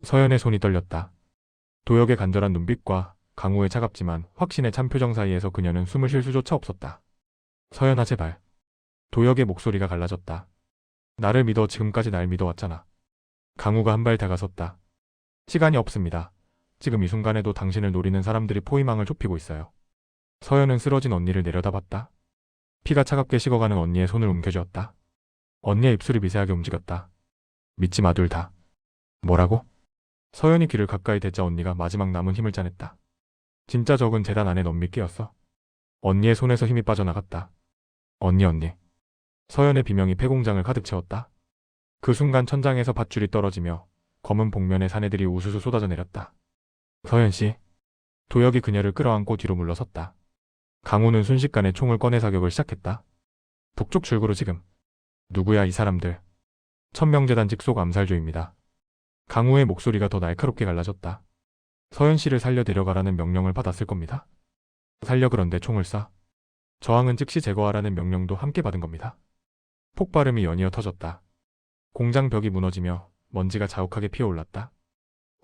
서연의 손이 떨렸다. 도혁의 간절한 눈빛과 강우의 차갑지만 확신의 찬 표정 사이에서 그녀는 숨을 쉴 수조차 없었다. 서연아 제발. 도혁의 목소리가 갈라졌다. 나를 믿어. 지금까지 날 믿어왔잖아. 강우가 한 발 다가섰다. 시간이 없습니다. 지금 이 순간에도 당신을 노리는 사람들이 포위망을 좁히고 있어요. 서연은 쓰러진 언니를 내려다봤다. 피가 차갑게 식어가는 언니의 손을 움켜쥐었다. 언니의 입술이 미세하게 움직였다. 믿지 마 둘 다. 뭐라고? 서연이 귀를 가까이 대자 언니가 마지막 남은 힘을 짜냈다. 진짜 적은 재단 안에 넌 믿기였어. 언니의 손에서 힘이 빠져나갔다. 언니. 서연의 비명이 폐공장을 가득 채웠다. 그 순간 천장에서 밧줄이 떨어지며 검은 복면의 사내들이 우수수 쏟아져 내렸다. 서연씨. 도혁이 그녀를 끌어안고 뒤로 물러섰다. 강우는 순식간에 총을 꺼내 사격을 시작했다. 북쪽 출구로 지금. 누구야 이 사람들. 천명재단 직속 암살조입니다. 강우의 목소리가 더 날카롭게 갈라졌다. 서연씨를 살려 데려가라는 명령을 받았을 겁니다. 살려 그런데 총을 쏴. 저항은 즉시 제거하라는 명령도 함께 받은 겁니다. 폭발음이 연이어 터졌다. 공장 벽이 무너지며 먼지가 자욱하게 피어올랐다.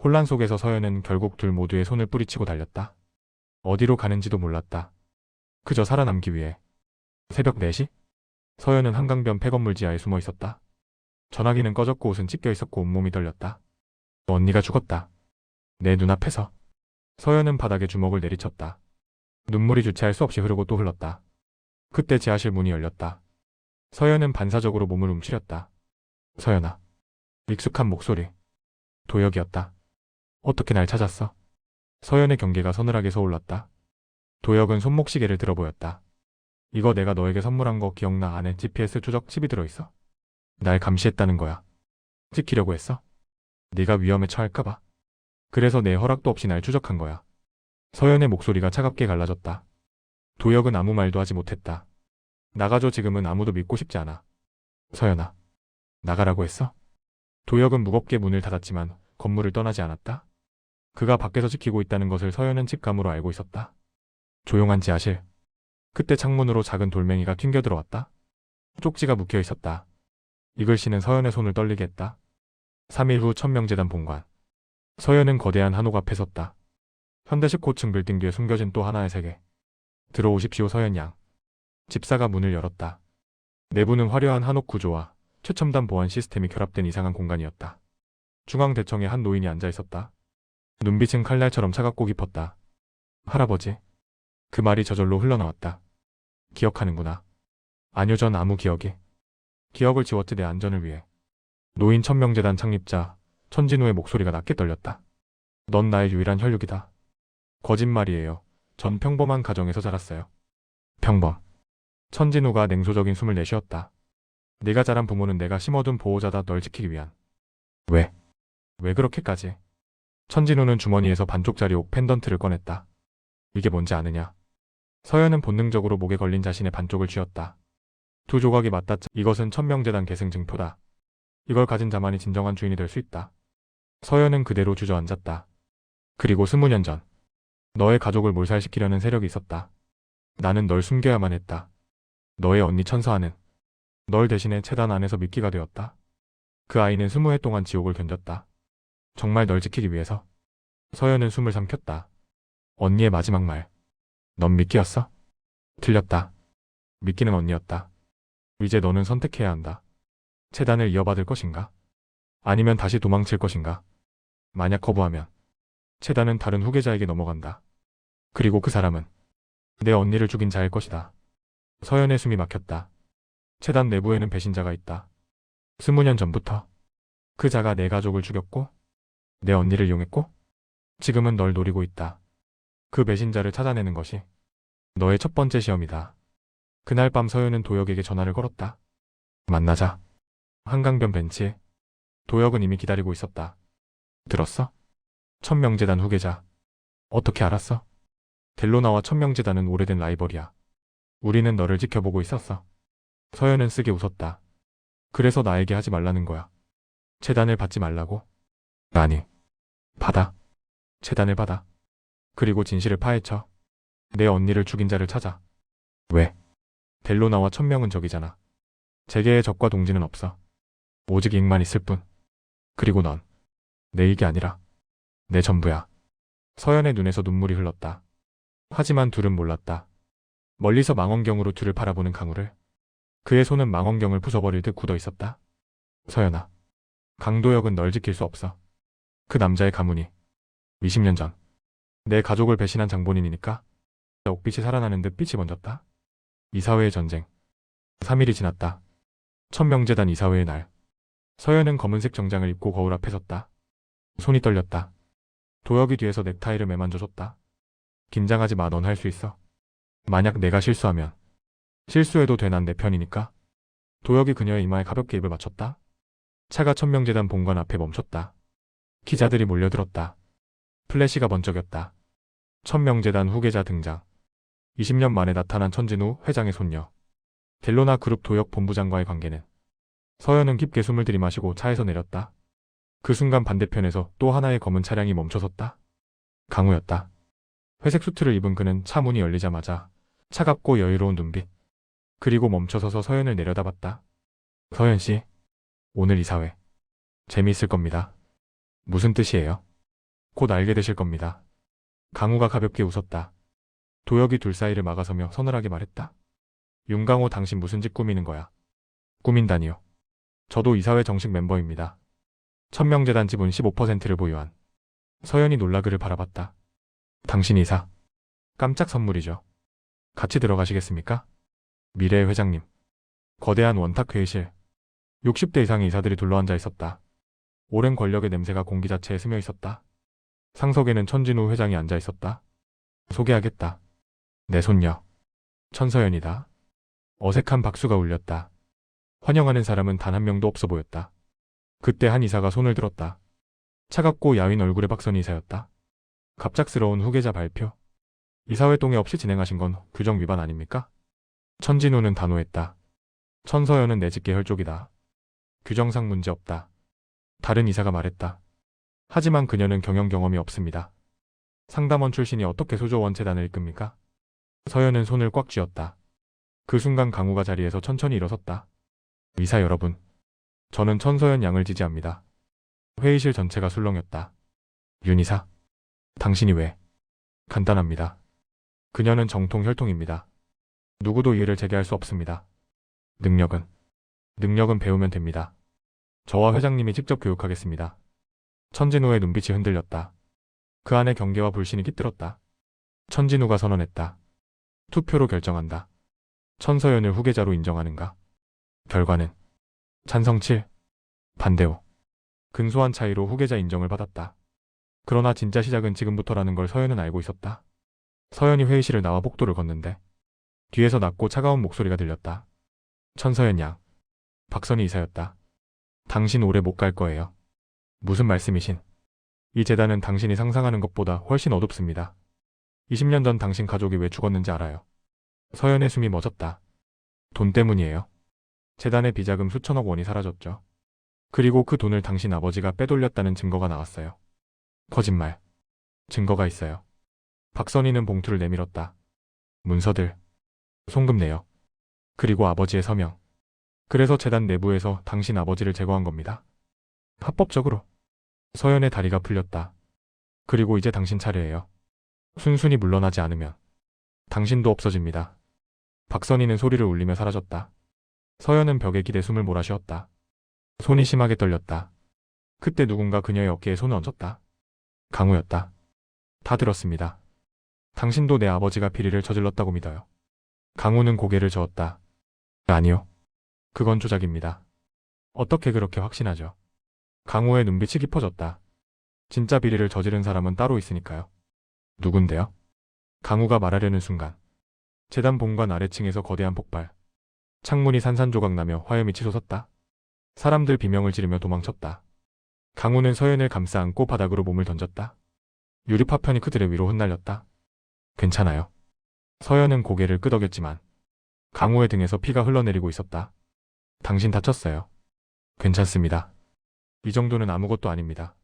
혼란 속에서 서연은 결국 둘 모두의 손을 뿌리치고 달렸다. 어디로 가는지도 몰랐다. 그저 살아남기 위해. 새벽 4시? 서연은 한강변 폐건물 지하에 숨어 있었다. 전화기는 꺼졌고 옷은 찢겨 있었고 온몸이 떨렸다. 언니가 죽었다. 내 눈앞에서. 서연은 바닥에 주먹을 내리쳤다. 눈물이 주체할 수 없이 흐르고 또 흘렀다. 그때 지하실 문이 열렸다. 서연은 반사적으로 몸을 움츠렸다. 서연아. 익숙한 목소리. 도혁이었다. 어떻게 날 찾았어? 서연의 경계가 서늘하게 서올랐다. 도혁은 손목시계를 들어 보였다. 이거 내가 너에게 선물한 거 기억나? 안에 GPS 추적 칩이 들어있어. 날 감시했다는 거야. 지키려고 했어? 네가 위험에 처할까봐. 그래서 내 허락도 없이 날 추적한 거야. 서연의 목소리가 차갑게 갈라졌다. 도혁은 아무 말도 하지 못했다. 나가줘. 지금은 아무도 믿고 싶지 않아. 서연아. 나가라고 했어? 도혁은 무겁게 문을 닫았지만 건물을 떠나지 않았다. 그가 밖에서 지키고 있다는 것을 서연은 직감으로 알고 있었다. 조용한 지하실. 그때 창문으로 작은 돌멩이가 튕겨 들어왔다. 쪽지가 묵혀 있었다. 이 글씨는 서연의 손을 떨리게 했다. 3일 후 천명재단 본관. 서연은 거대한 한옥 앞에 섰다. 현대식 고층 빌딩 뒤에 숨겨진 또 하나의 세계. 들어오십시오 서연 양. 집사가 문을 열었다. 내부는 화려한 한옥 구조와 최첨단 보안 시스템이 결합된 이상한 공간이었다. 중앙 대청에 한 노인이 앉아 있었다. 눈빛은 칼날처럼 차갑고 깊었다. 할아버지. 그 말이 저절로 흘러나왔다. 기억하는구나. 아니요 전 아무 기억이. 기억을 지웠지 내 안전을 위해. 노인 천명재단 창립자 천진우의 목소리가 낮게 떨렸다. 넌 나의 유일한 혈육이다. 거짓말이에요. 전 평범한 가정에서 자랐어요. 평범. 천진우가 냉소적인 숨을 내쉬었다. 네가 자란 부모는 내가 심어둔 보호자다. 널 지키기 위한. 왜? 왜 그렇게까지? 천진우는 주머니에서 반쪽짜리 옥 펜던트를 꺼냈다. 이게 뭔지 아느냐? 서연은 본능적으로 목에 걸린 자신의 반쪽을 쥐었다. 두 조각이 맞닿자. 이것은 천명재단 계승 증표다. 이걸 가진 자만이 진정한 주인이 될 수 있다. 서연은 그대로 주저앉았다. 그리고 20년 전. 너의 가족을 몰살시키려는 세력이 있었다. 나는 널 숨겨야만 했다. 너의 언니 천서아는 널 대신해 재단 안에서 미끼가 되었다. 그 아이는 20해 동안 지옥을 견뎠다. 정말 널 지키기 위해서. 서연은 숨을 삼켰다. 언니의 마지막 말. 넌 미끼였어? 틀렸다. 미끼는 언니였다. 이제 너는 선택해야 한다. 재단을 이어받을 것인가? 아니면 다시 도망칠 것인가? 만약 거부하면 재단은 다른 후계자에게 넘어간다. 그리고 그 사람은 내 언니를 죽인 자일 것이다. 서연의 숨이 막혔다. 재단 내부에는 배신자가 있다. 20년 전부터. 그 자가 내 가족을 죽였고 내 언니를 이용했고 지금은 널 노리고 있다. 그 배신자를 찾아내는 것이 너의 첫 번째 시험이다. 그날 밤 서연은 도혁에게 전화를 걸었다. 만나자. 한강변 벤치에. 도혁은 이미 기다리고 있었다. 들었어? 천명재단 후계자. 어떻게 알았어? 델로나와 천명재단은 오래된 라이벌이야. 우리는 너를 지켜보고 있었어. 서연은 쓰게 웃었다. 그래서 나에게 하지 말라는 거야. 재단을 받지 말라고? 아니. 받아. 재단을 받아. 그리고 진실을 파헤쳐. 내 언니를 죽인 자를 찾아. 왜? 델로나와 천명은 적이잖아. 재계의 적과 동지는 없어. 오직 이익만 있을 뿐. 그리고 넌 내 이게 아니라 내 전부야. 서연의 눈에서 눈물이 흘렀다. 하지만 둘은 몰랐다. 멀리서 망원경으로 둘을 바라보는 강우를. 그의 손은 망원경을 부숴버릴 듯 굳어 있었다. 서연아, 강도혁은 널 지킬 수 없어. 그 남자의 가문이 20년 전 내 가족을 배신한 장본인이니까. 옥빛이 살아나는 듯 빛이 번졌다. 이사회의 전쟁. 3일이 지났다. 천명재단 이사회의 날. 서연은 검은색 정장을 입고 거울 앞에 섰다. 손이 떨렸다. 도혁이 뒤에서 넥타이를 매만져줬다. 긴장하지 마, 넌 할 수 있어. 만약 내가 실수하면 실수해도 돼, 난 내 편이니까. 도혁이 그녀의 이마에 가볍게 입을 맞췄다. 차가 천명재단 본관 앞에 멈췄다. 기자들이 몰려들었다. 플래시가 번쩍였다. 천명재단 후계자 등장. 20년 만에 나타난 천진우 회장의 손녀. 델로나 그룹 도혁 본부장과의 관계는. 서연은 깊게 숨을 들이마시고 차에서 내렸다. 그 순간 반대편에서 또 하나의 검은 차량이 멈춰섰다. 강우였다. 회색 수트를 입은 그는 차 문이 열리자마자 차갑고 여유로운 눈빛. 그리고 멈춰서서 서연을 내려다봤다. 서연 씨, 오늘 이사회 재미있을 겁니다. 무슨 뜻이에요? 곧 알게 되실 겁니다. 강우가 가볍게 웃었다. 도혁이 둘 사이를 막아서며 서늘하게 말했다. 윤강호, 당신 무슨 짓 꾸미는 거야? 꾸민다니요. 저도 이사회 정식 멤버입니다. 천명재단 지분 15%를 보유한. 서연이 놀라 그를 바라봤다. 당신 이사. 깜짝 선물이죠. 같이 들어가시겠습니까? 미래의 회장님. 거대한 원탁 회의실. 60대 이상의 이사들이 둘러앉아 있었다. 오랜 권력의 냄새가 공기 자체에 스며 있었다. 상석에는 천진우 회장이 앉아 있었다. 소개하겠다. 내 손녀. 천서연이다. 어색한 박수가 울렸다. 환영하는 사람은 단 한 명도 없어 보였다. 그때 한 이사가 손을 들었다. 차갑고 야윈 얼굴의 박선희 이사였다. 갑작스러운 후계자 발표. 이사회 동의 없이 진행하신 건 규정 위반 아닙니까? 천진우는 단호했다. 천서연은 내집계 혈족이다. 규정상 문제 없다. 다른 이사가 말했다. 하지만 그녀는 경영 경험이 없습니다. 상담원 출신이 어떻게 소조원 재단을 이끕니까? 서연은 손을 꽉 쥐었다. 그 순간 강우가 자리에서 천천히 일어섰다. 이사 여러분, 저는 천서연 양을 지지합니다. 회의실 전체가 술렁였다. 윤 이사, 당신이 왜? 간단합니다. 그녀는 정통 혈통입니다. 누구도 이해를 제기할 수 없습니다. 능력은 배우면 됩니다. 저와 회장님이 직접 교육하겠습니다. 천진우의 눈빛이 흔들렸다. 그 안에 경계와 불신이 깃들었다. 천진우가 선언했다. 투표로 결정한다. 천서연을 후계자로 인정하는가? 결과는 찬성 7, 반대 5. 근소한 차이로 후계자 인정을 받았다. 그러나 진짜 시작은 지금부터라는 걸 서연은 알고 있었다. 서연이 회의실을 나와 복도를 걷는데 뒤에서 낮고 차가운 목소리가 들렸다. 천서연 양. 박선희 이사였다. 당신 오래 못 갈 거예요. 무슨 말씀이신? 이 재단은 당신이 상상하는 것보다 훨씬 어둡습니다. 20년 전 당신 가족이 왜 죽었는지 알아요. 서연의 숨이 멎었다. 돈 때문이에요. 재단의 비자금 수천억 원이 사라졌죠. 그리고 그 돈을 당신 아버지가 빼돌렸다는 증거가 나왔어요. 거짓말. 증거가 있어요. 박선희는 봉투를 내밀었다. 문서들. 송금 내역. 그리고 아버지의 서명. 그래서 재단 내부에서 당신 아버지를 제거한 겁니다. 합법적으로. 서연의 다리가 풀렸다. 그리고 이제 당신 차례예요. 순순히 물러나지 않으면 당신도 없어집니다. 박선희는 소리를 울리며 사라졌다. 서연은 벽에 기대 숨을 몰아쉬었다. 손이 심하게 떨렸다. 그때 누군가 그녀의 어깨에 손을 얹었다. 강우였다. 다 들었습니다. 당신도 내 아버지가 비리를 저질렀다고 믿어요. 강우는 고개를 저었다. 아니요. 그건 조작입니다. 어떻게 그렇게 확신하죠? 강우의 눈빛이 깊어졌다. 진짜 비리를 저지른 사람은 따로 있으니까요. 누군데요? 강우가 말하려는 순간 재단 본관 아래층에서 거대한 폭발. 창문이 산산조각 나며 화염이 치솟았다. 사람들 비명을 지르며 도망쳤다. 강우는 서연을 감싸 안고 바닥으로 몸을 던졌다. 유리 파편이 그들의 위로 흩날렸다. 괜찮아요. 서연은 고개를 끄덕였지만 강우의 등에서 피가 흘러내리고 있었다. 당신 다쳤어요. 괜찮습니다. 이 정도는 아무것도 아닙니다.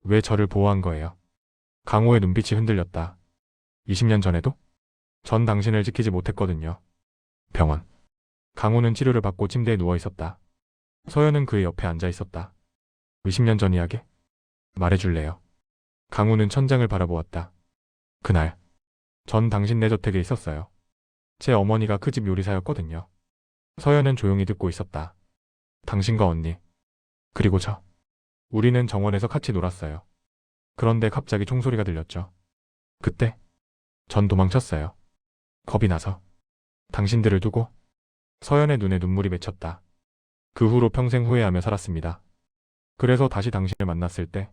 왜 저를 보호한 거예요? 강우의 눈빛이 흔들렸다. 20년 전에도? 전 당신을 지키지 못했거든요. 병원. 강우는 치료를 받고 침대에 누워 있었다. 서연은 그의 옆에 앉아 있었다. 20년 전 이야기? 말해줄래요? 강우는 천장을 바라보았다. 그날, 전 당신네 저택에 있었어요. 제 어머니가 그 집 요리사였거든요. 서연은 조용히 듣고 있었다. 당신과 언니, 그리고 저. 우리는 정원에서 같이 놀았어요. 그런데 갑자기 총소리가 들렸죠. 그때, 전 도망쳤어요. 겁이 나서. 당신들을 두고. 서연의 눈에 눈물이 맺혔다. 그 후로 평생 후회하며 살았습니다. 그래서 다시 당신을 만났을 때,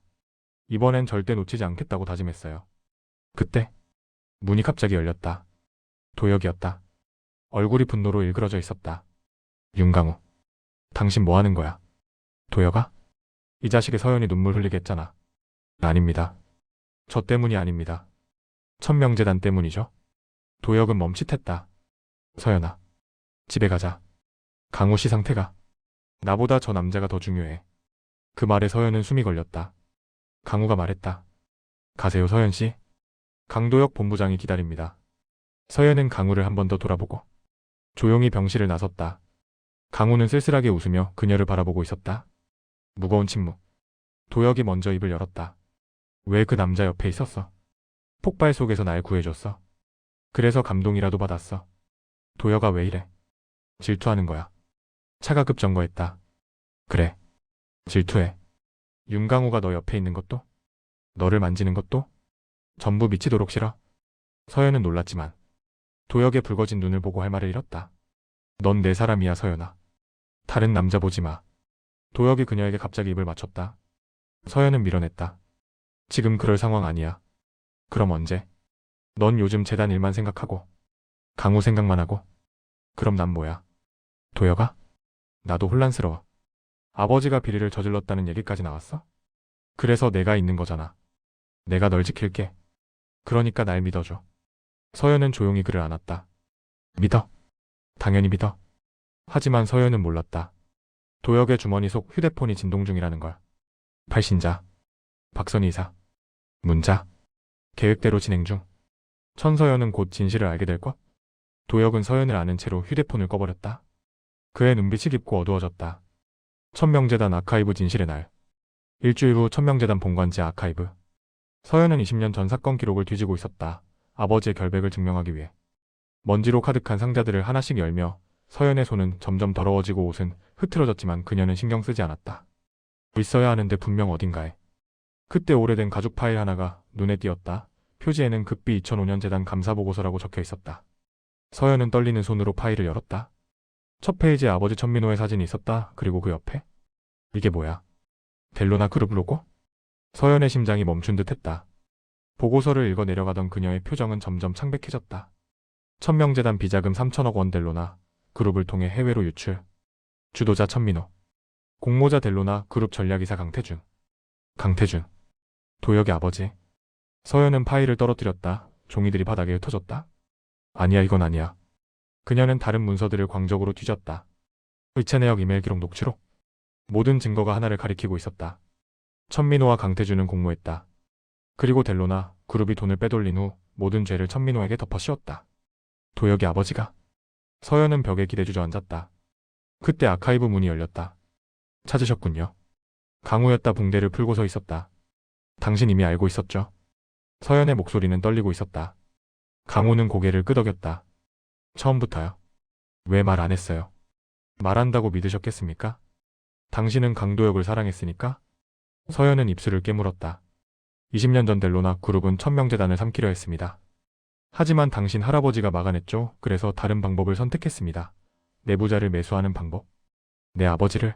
이번엔 절대 놓치지 않겠다고 다짐했어요. 그때, 문이 갑자기 열렸다. 도혁이었다. 얼굴이 분노로 일그러져 있었다. 윤강우, 당신 뭐 하는 거야? 도혁아? 이 자식의 서연이 눈물 흘리게 했잖아. 아닙니다. 저 때문이 아닙니다. 천명재단 때문이죠. 도혁은 멈칫했다. 서연아, 집에 가자. 강우 씨 상태가. 나보다 저 남자가 더 중요해. 그 말에 서연은 숨이 걸렸다. 강우가 말했다. 가세요, 서연 씨. 강도혁 본부장이 기다립니다. 서연은 강우를 한 번 더 돌아보고 조용히 병실을 나섰다. 강우는 쓸쓸하게 웃으며 그녀를 바라보고 있었다. 무거운 침묵. 도혁이 먼저 입을 열었다. 왜 그 남자 옆에 있었어? 폭발 속에서 날 구해줬어. 그래서 감동이라도 받았어. 도혁아 왜 이래? 질투하는 거야. 차가 급정거했다. 그래. 질투해. 윤강우가 너 옆에 있는 것도? 너를 만지는 것도? 전부 미치도록 싫어. 서연은 놀랐지만 도혁의 붉어진 눈을 보고 할 말을 잃었다. 넌 내 사람이야, 서연아. 다른 남자 보지 마. 도혁이 그녀에게 갑자기 입을 맞췄다. 서연은 밀어냈다. 지금 그럴 상황 아니야. 그럼 언제? 넌 요즘 재단 일만 생각하고 강우 생각만 하고. 그럼 난 뭐야? 도혁아? 나도 혼란스러워. 아버지가 비리를 저질렀다는 얘기까지 나왔어? 그래서 내가 있는 거잖아. 내가 널 지킬게. 그러니까 날 믿어줘. 서연은 조용히 그를 안았다. 믿어. 당연히 믿어. 하지만 서연은 몰랐다. 도혁의 주머니 속 휴대폰이 진동 중이라는 걸. 발신자. 박선희 이사. 문자. 계획대로 진행 중. 천서연은 곧 진실을 알게 될 것? 도혁은 서연을 아는 채로 휴대폰을 꺼버렸다. 그의 눈빛이 깊고 어두워졌다. 천명재단 아카이브 진실의 날. 일주일 후 천명재단 본관지 아카이브. 서연은 20년 전 사건 기록을 뒤지고 있었다. 아버지의 결백을 증명하기 위해. 먼지로 가득한 상자들을 하나씩 열며 서연의 손은 점점 더러워지고 옷은 흐트러졌지만 그녀는 신경 쓰지 않았다. 있어야 하는데 분명 어딘가에. 그때 오래된 가죽 파일 하나가 눈에 띄었다. 표지에는 급비 2005년 재단 감사보고서라고 적혀 있었다. 서연은 떨리는 손으로 파일을 열었다. 첫 페이지에 아버지 천민호의 사진이 있었다. 그리고 그 옆에 이게 뭐야? 델로나 그룹 로고? 서연의 심장이 멈춘 듯 했다. 보고서를 읽어 내려가던 그녀의 표정은 점점 창백해졌다. 천명재단 비자금 3천억 원 델로나 그룹을 통해 해외로 유출. 주도자 천민호. 공모자 델로나 그룹 전략이사 강태준. 강태준. 도혁의 아버지. 서연은 파일을 떨어뜨렸다. 종이들이 바닥에 흩어졌다. 아니야, 이건 아니야. 그녀는 다른 문서들을 광적으로 뒤졌다. 의체 내역 이메일 기록 녹취록. 모든 증거가 하나를 가리키고 있었다. 천민호와 강태준은 공모했다. 그리고 델로나 그룹이 돈을 빼돌린 후 모든 죄를 천민호에게 덮어 씌웠다. 도혁의 아버지가. 서연은 벽에 기대 주저앉았다. 그때 아카이브 문이 열렸다. 찾으셨군요. 강우였다. 붕대를 풀고 서 있었다. 당신 이미 알고 있었죠? 서연의 목소리는 떨리고 있었다. 강우는 고개를 끄덕였다. 처음부터요. 왜 말 안 했어요? 말한다고 믿으셨겠습니까? 당신은 강도혁을 사랑했으니까? 서연은 입술을 깨물었다. 20년 전 델로나 그룹은 천명재단을 삼키려 했습니다. 하지만 당신 할아버지가 막아냈죠. 그래서 다른 방법을 선택했습니다. 내부자를 매수하는 방법. 내 아버지를?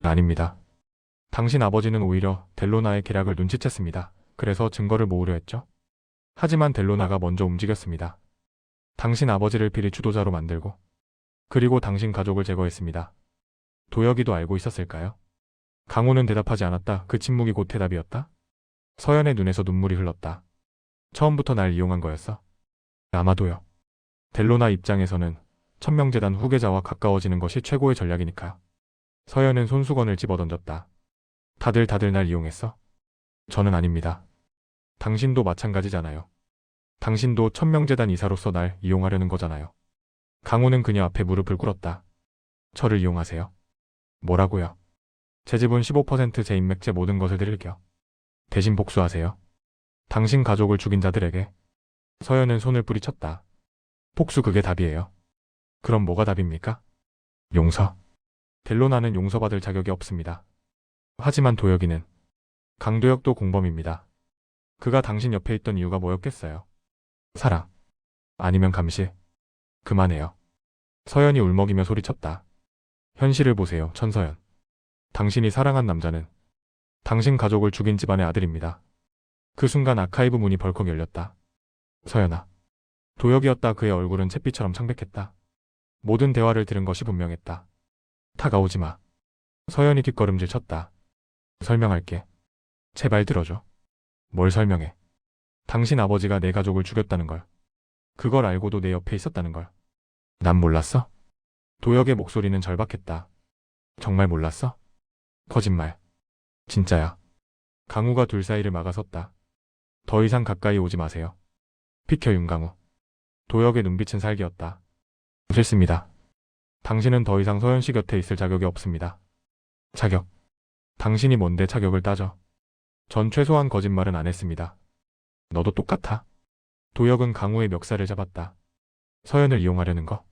아닙니다. 당신 아버지는 오히려 델로나의 계략을 눈치챘습니다. 그래서 증거를 모으려 했죠. 하지만 델로나가 먼저 움직였습니다. 당신 아버지를 비리 주도자로 만들고 그리고 당신 가족을 제거했습니다. 도혁이도 알고 있었을까요? 강우는 대답하지 않았다. 그 침묵이 곧 대답이었다. 서연의 눈에서 눈물이 흘렀다. 처음부터 날 이용한 거였어? 아마도요. 델로나 입장에서는 천명재단 후계자와 가까워지는 것이 최고의 전략이니까요. 서연은 손수건을 집어던졌다. 다들 날 이용했어? 저는 아닙니다. 당신도 마찬가지잖아요. 당신도 천명재단 이사로서 날 이용하려는 거잖아요. 강우는 그녀 앞에 무릎을 꿇었다. 저를 이용하세요. 뭐라고요? 제 지분 15%, 제 인맥, 제 모든 것을 드릴게요. 대신 복수하세요. 당신 가족을 죽인 자들에게. 서연은 손을 뿌리쳤다. 복수 그게 답이에요. 그럼 뭐가 답입니까? 용서. 델로나는 용서받을 자격이 없습니다. 하지만 도혁이는. 강도혁도 공범입니다. 그가 당신 옆에 있던 이유가 뭐였겠어요? 사랑. 아니면 감시. 그만해요. 서연이 울먹이며 소리쳤다. 현실을 보세요, 천서연. 당신이 사랑한 남자는 당신 가족을 죽인 집안의 아들입니다. 그 순간 아카이브 문이 벌컥 열렸다. 서연아. 도혁이었다. 그의 얼굴은 잿빛처럼 창백했다. 모든 대화를 들은 것이 분명했다. 다가오지 마. 서연이 뒷걸음질 쳤다. 설명할게. 제발 들어줘. 뭘 설명해? 당신 아버지가 내 가족을 죽였다는 걸. 그걸 알고도 내 옆에 있었다는 걸. 난 몰랐어? 도혁의 목소리는 절박했다. 정말 몰랐어? 거짓말. 진짜야. 강우가 둘 사이를 막아섰다. 더 이상 가까이 오지 마세요. 비켜 윤강우. 도혁의 눈빛은 살기였다. 싫습니다. 당신은 더 이상 서연 씨 곁에 있을 자격이 없습니다. 자격. 당신이 뭔데 자격을 따져. 전 최소한 거짓말은 안 했습니다. 너도 똑같아. 도혁은 강우의 멱살을 잡았다. 서연을 이용하려는 거.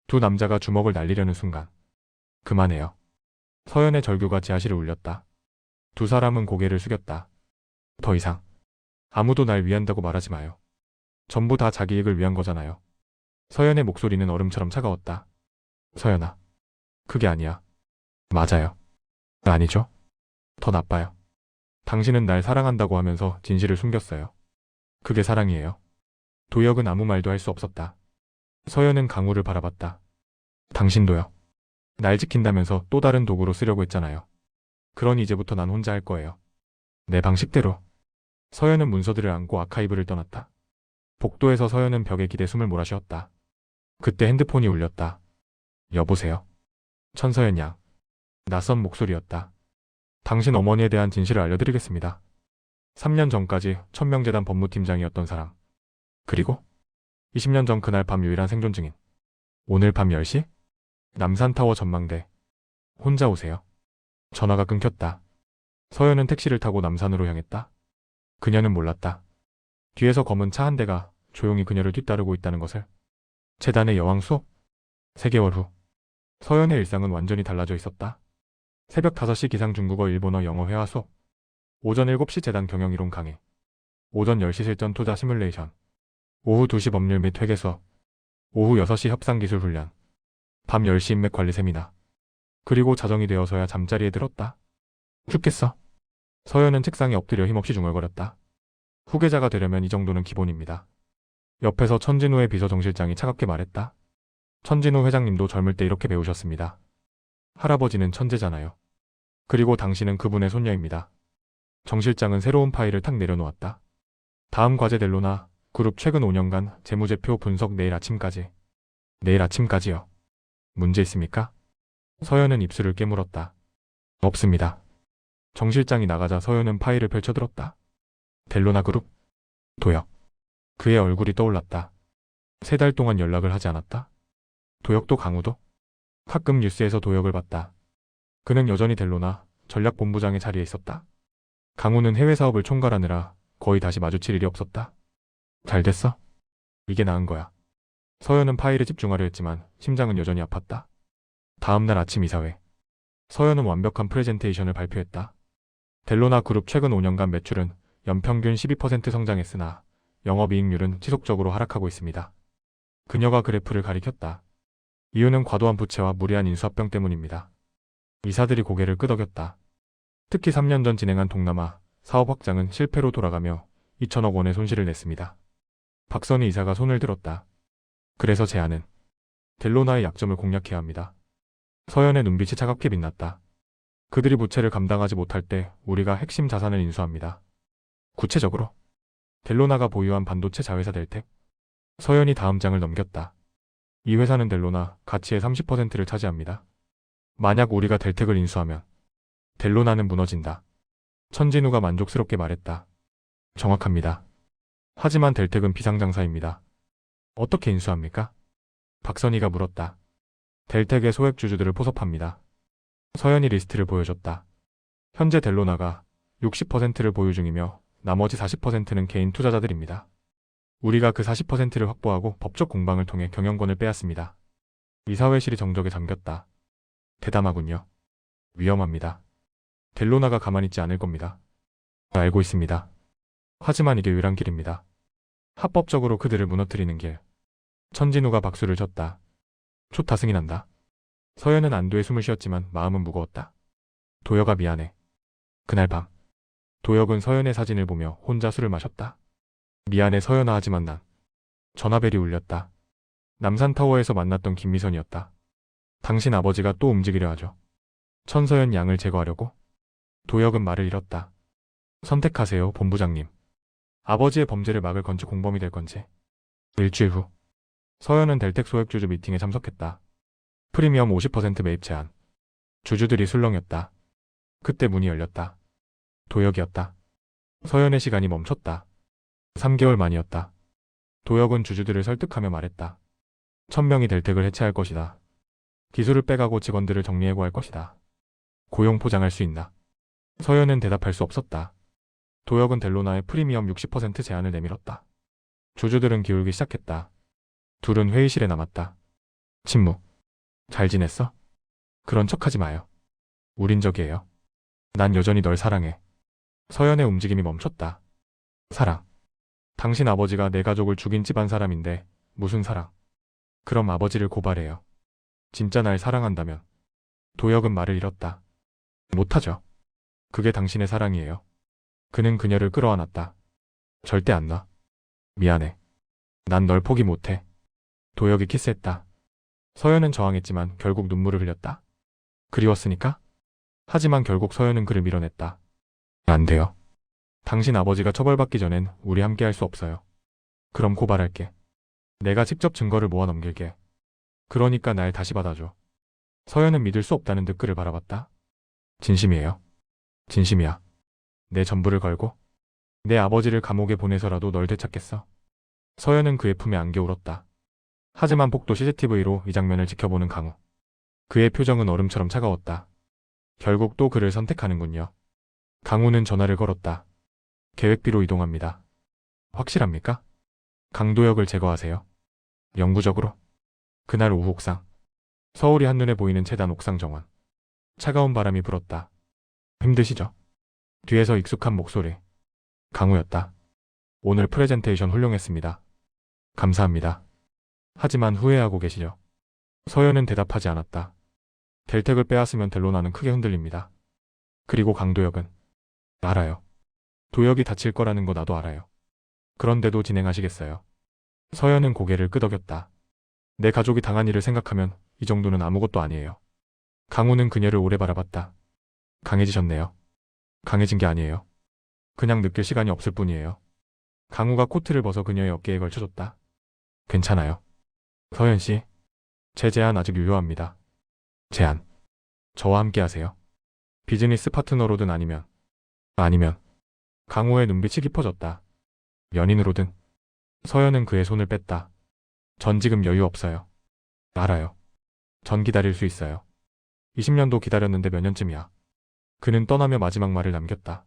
두 남자가 주먹을 날리려는 순간. 그만해요. 서연의 절규가 지하실을 울렸다. 두 사람은 고개를 숙였다. 더 이상 아무도 날 위한다고 말하지 마요. 전부 다 자기 이익을 위한 거잖아요. 서연의 목소리는 얼음처럼 차가웠다. 서연아. 그게 아니야. 맞아요. 아니죠? 더 나빠요. 당신은 날 사랑한다고 하면서 진실을 숨겼어요. 그게 사랑이에요. 도혁은 아무 말도 할 수 없었다. 서연은 강우를 바라봤다. 당신도요. 날 지킨다면서 또 다른 도구로 쓰려고 했잖아요. 그러니 이제부터 난 혼자 할 거예요. 내 방식대로. 서연은 문서들을 안고 아카이브를 떠났다. 복도에서 서연은 벽에 기대 숨을 몰아쉬었다. 그때 핸드폰이 울렸다. 여보세요. 천서연 양. 낯선 목소리였다. 당신 어머니에 대한 진실을 알려드리겠습니다. 3년 전까지 천명재단 법무팀장이었던 사람. 그리고 20년 전 그날 밤 유일한 생존 증인. 오늘 밤 10시? 남산타워 전망대. 혼자 오세요. 전화가 끊겼다. 서연은 택시를 타고 남산으로 향했다. 그녀는 몰랐다. 뒤에서 검은 차 한 대가 조용히 그녀를 뒤따르고 있다는 것을. 재단의 여왕 수업? 3개월 후. 서연의 일상은 완전히 달라져 있었다. 새벽 5시 기상 중국어 일본어 영어 회화 수업. 오전 7시 재단 경영이론 강의. 오전 10시 실전 투자 시뮬레이션. 오후 2시 법률 및 회계 수업. 오후 6시 협상기술 훈련. 밤 10시 인맥 관리 세미나. 그리고 자정이 되어서야 잠자리에 들었다. 죽겠어. 서연은 책상에 엎드려 힘없이 중얼거렸다. 후계자가 되려면 이 정도는 기본입니다. 옆에서 천진우의 비서정실장이 차갑게 말했다. 천진우 회장님도 젊을 때 이렇게 배우셨습니다. 할아버지는 천재잖아요. 그리고 당신은 그분의 손녀입니다. 정 실장은 새로운 파일을 탁 내려놓았다. 다음 과제 델로나 그룹 최근 5년간 재무제표 분석 내일 아침까지. 내일 아침까지요. 문제 있습니까? 서연은 입술을 깨물었다. 없습니다. 정 실장이 나가자 서연은 파일을 펼쳐들었다. 델로나 그룹? 도혁. 그의 얼굴이 떠올랐다. 3달 동안 연락을 하지 않았다. 도혁도 강우도? 가끔 뉴스에서 도혁을 봤다. 그는 여전히 델로나 전략본부장의 자리에 있었다. 강우는 해외 사업을 총괄하느라 거의 다시 마주칠 일이 없었다. 잘 됐어? 이게 나은 거야. 서연은 파일에 집중하려 했지만 심장은 여전히 아팠다. 다음날 아침 이사회. 서연은 완벽한 프레젠테이션을 발표했다. 델로나 그룹 최근 5년간 매출은 연평균 12% 성장했으나 영업이익률은 지속적으로 하락하고 있습니다. 그녀가 그래프를 가리켰다. 이유는 과도한 부채와 무리한 인수합병 때문입니다. 이사들이 고개를 끄덕였다. 특히 3년 전 진행한 동남아 사업 확장은 실패로 돌아가며 2천억 원의 손실을 냈습니다. 박선희 이사가 손을 들었다. 그래서 제안은 델로나의 약점을 공략해야 합니다. 서연의 눈빛이 차갑게 빛났다. 그들이 부채를 감당하지 못할 때 우리가 핵심 자산을 인수합니다. 구체적으로 델로나가 보유한 반도체 자회사 델텍. 서연이 다음 장을 넘겼다. 이 회사는 델로나 가치의 30%를 차지합니다. 만약 우리가 델텍을 인수하면 델로나는 무너진다. 천진우가 만족스럽게 말했다. 정확합니다. 하지만 델텍은 비상장사입니다. 어떻게 인수합니까? 박선희가 물었다. 델텍의 소액 주주들을 포섭합니다. 서연이 리스트를 보여줬다. 현재 델로나가 60%를 보유 중이며 나머지 40%는 개인 투자자들입니다. 우리가 그 40%를 확보하고 법적 공방을 통해 경영권을 빼앗습니다. 이사회실이 정적에 잠겼다. 대담하군요. 위험합니다. 델로나가 가만히 있지 않을 겁니다. 알고 있습니다. 하지만 이게 유일한 길입니다. 합법적으로 그들을 무너뜨리는 길. 천진우가 박수를 쳤다. 좋다, 승인한다. 서연은 안도의 숨을 쉬었지만 마음은 무거웠다. 도혁아, 미안해. 그날 밤 도혁은 서연의 사진을 보며 혼자 술을 마셨다. 미안해 서연아, 하지만 난. 전화벨이 울렸다. 남산타워에서 만났던 김미선이었다. 당신 아버지가 또 움직이려 하죠. 천서연 양을 제거하려고? 도혁은 말을 잃었다. 선택하세요, 본부장님. 아버지의 범죄를 막을 건지 공범이 될 건지. 일주일 후 서연은 델텍 소액주주 미팅에 참석했다. 프리미엄 50% 매입 제한. 주주들이 술렁였다. 그때 문이 열렸다. 도혁이었다. 서연의 시간이 멈췄다. 3개월 만이었다. 도혁은 주주들을 설득하며 말했다. 1000명이 델텍을 해체할 것이다. 기술을 빼가고 직원들을 정리해고할 것이다. 고용 포장할 수 있나? 서연은 대답할 수 없었다. 도혁은 델로나의 프리미엄 60% 제한을 내밀었다. 주주들은 기울기 시작했다. 둘은 회의실에 남았다. 침묵. 잘 지냈어? 그런 척하지 마요. 우린 적이에요. 난 여전히 널 사랑해. 서연의 움직임이 멈췄다. 사랑. 당신 아버지가 내 가족을 죽인 집안 사람인데 무슨 사랑? 그럼 아버지를 고발해요. 진짜 날 사랑한다면. 도혁은 말을 잃었다. 못하죠. 그게 당신의 사랑이에요. 그는 그녀를 끌어안았다. 절대 안 놔. 미안해. 난 널 포기 못해. 도혁이 키스했다. 서연은 저항했지만 결국 눈물을 흘렸다. 그리웠으니까? 하지만 결국 서연은 그를 밀어냈다. 안 돼요. 당신 아버지가 처벌받기 전엔 우리 함께 할 수 없어요. 그럼 고발할게. 내가 직접 증거를 모아 넘길게. 그러니까 날 다시 받아줘. 서연은 믿을 수 없다는 듯 그를 바라봤다. 진심이에요. 진심이야. 내 전부를 걸고 내 아버지를 감옥에 보내서라도 널 되찾겠어. 서연은 그의 품에 안겨 울었다. 하지만 복도 CCTV로 이 장면을 지켜보는 강우. 그의 표정은 얼음처럼 차가웠다. 결국 또 그를 선택하는군요. 강우는 전화를 걸었다. 계획비로 이동합니다. 확실합니까? 강도혁을 제거하세요. 영구적으로. 그날 오후 옥상. 서울이 한눈에 보이는 재단 옥상 정원. 차가운 바람이 불었다. 힘드시죠? 뒤에서 익숙한 목소리. 강우였다. 오늘 프레젠테이션 훌륭했습니다. 감사합니다. 하지만 후회하고 계시죠? 서연은 대답하지 않았다. 델텍을 빼앗으면 델로나는 크게 흔들립니다. 그리고 강도혁은 알아요. 도혁이 다칠 거라는 거 나도 알아요. 그런데도 진행하시겠어요? 서연은 고개를 끄덕였다. 내 가족이 당한 일을 생각하면 이 정도는 아무것도 아니에요. 강우는 그녀를 오래 바라봤다. 강해지셨네요. 강해진 게 아니에요. 그냥 느낄 시간이 없을 뿐이에요. 강우가 코트를 벗어 그녀의 어깨에 걸쳐줬다. 괜찮아요. 서연 씨, 제 제안 아직 유효합니다. 제안. 저와 함께 하세요. 비즈니스 파트너로든 아니면. 강우의 눈빛이 깊어졌다. 연인으로든. 서연은 그의 손을 뺐다. 전 지금 여유 없어요. 알아요. 전 기다릴 수 있어요. 20년도 기다렸는데 몇 년쯤이야. 그는 떠나며 마지막 말을 남겼다.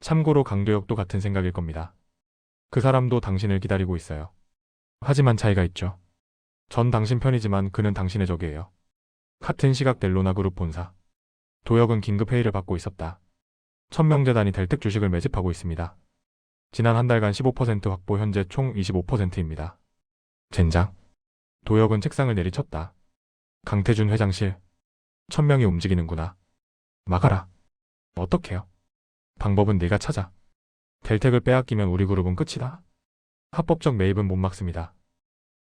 참고로 강도혁도 같은 생각일 겁니다. 그 사람도 당신을 기다리고 있어요. 하지만 차이가 있죠. 전 당신 편이지만 그는 당신의 적이에요. 같은 시각 델로나 그룹 본사. 도혁은 긴급 회의를 받고 있었다. 천명재단이 델텍 주식을 매집하고 있습니다. 지난 한 달간 15% 확보, 현재 총 25%입니다. 젠장. 도혁은 책상을 내리쳤다. 강태준 회장실. 1000명이 움직이는구나. 막아라. 어떡해요? 방법은 네가 찾아. 델텍을 빼앗기면 우리 그룹은 끝이다. 합법적 매입은 못 막습니다.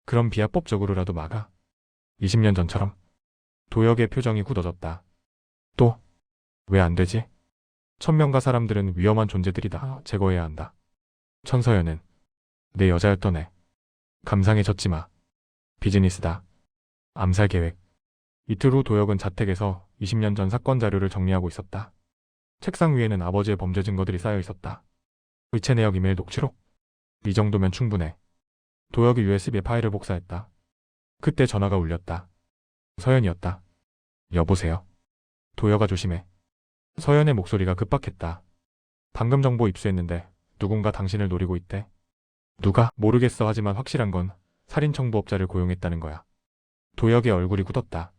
그럼 비합법적으로라도 막아. 20년 전처럼. 도혁의 표정이 굳어졌다. 또? 왜 안 되지? 천명가 사람들은 위험한 존재들이다. 제거해야 한다. 천서연은 내 여자였던 애. 감상해졌지 마. 비즈니스다. 암살 계획. 이틀 후 도혁은 자택에서 20년 전 사건 자료를 정리하고 있었다. 책상 위에는 아버지의 범죄 증거들이 쌓여 있었다. 의체 내역, 이메일, 녹취록. 이 정도면 충분해. 도혁이 USB에 파일을 복사했다. 그때 전화가 울렸다. 서연이었다. 여보세요. 도혁아, 조심해. 서연의 목소리가 급박했다. 방금 정보 입수했는데 누군가 당신을 노리고 있대. 누가? 모르겠어. 하지만 확실한 건 살인 청부업자를 고용했다는 거야. 도혁의 얼굴이 굳었다.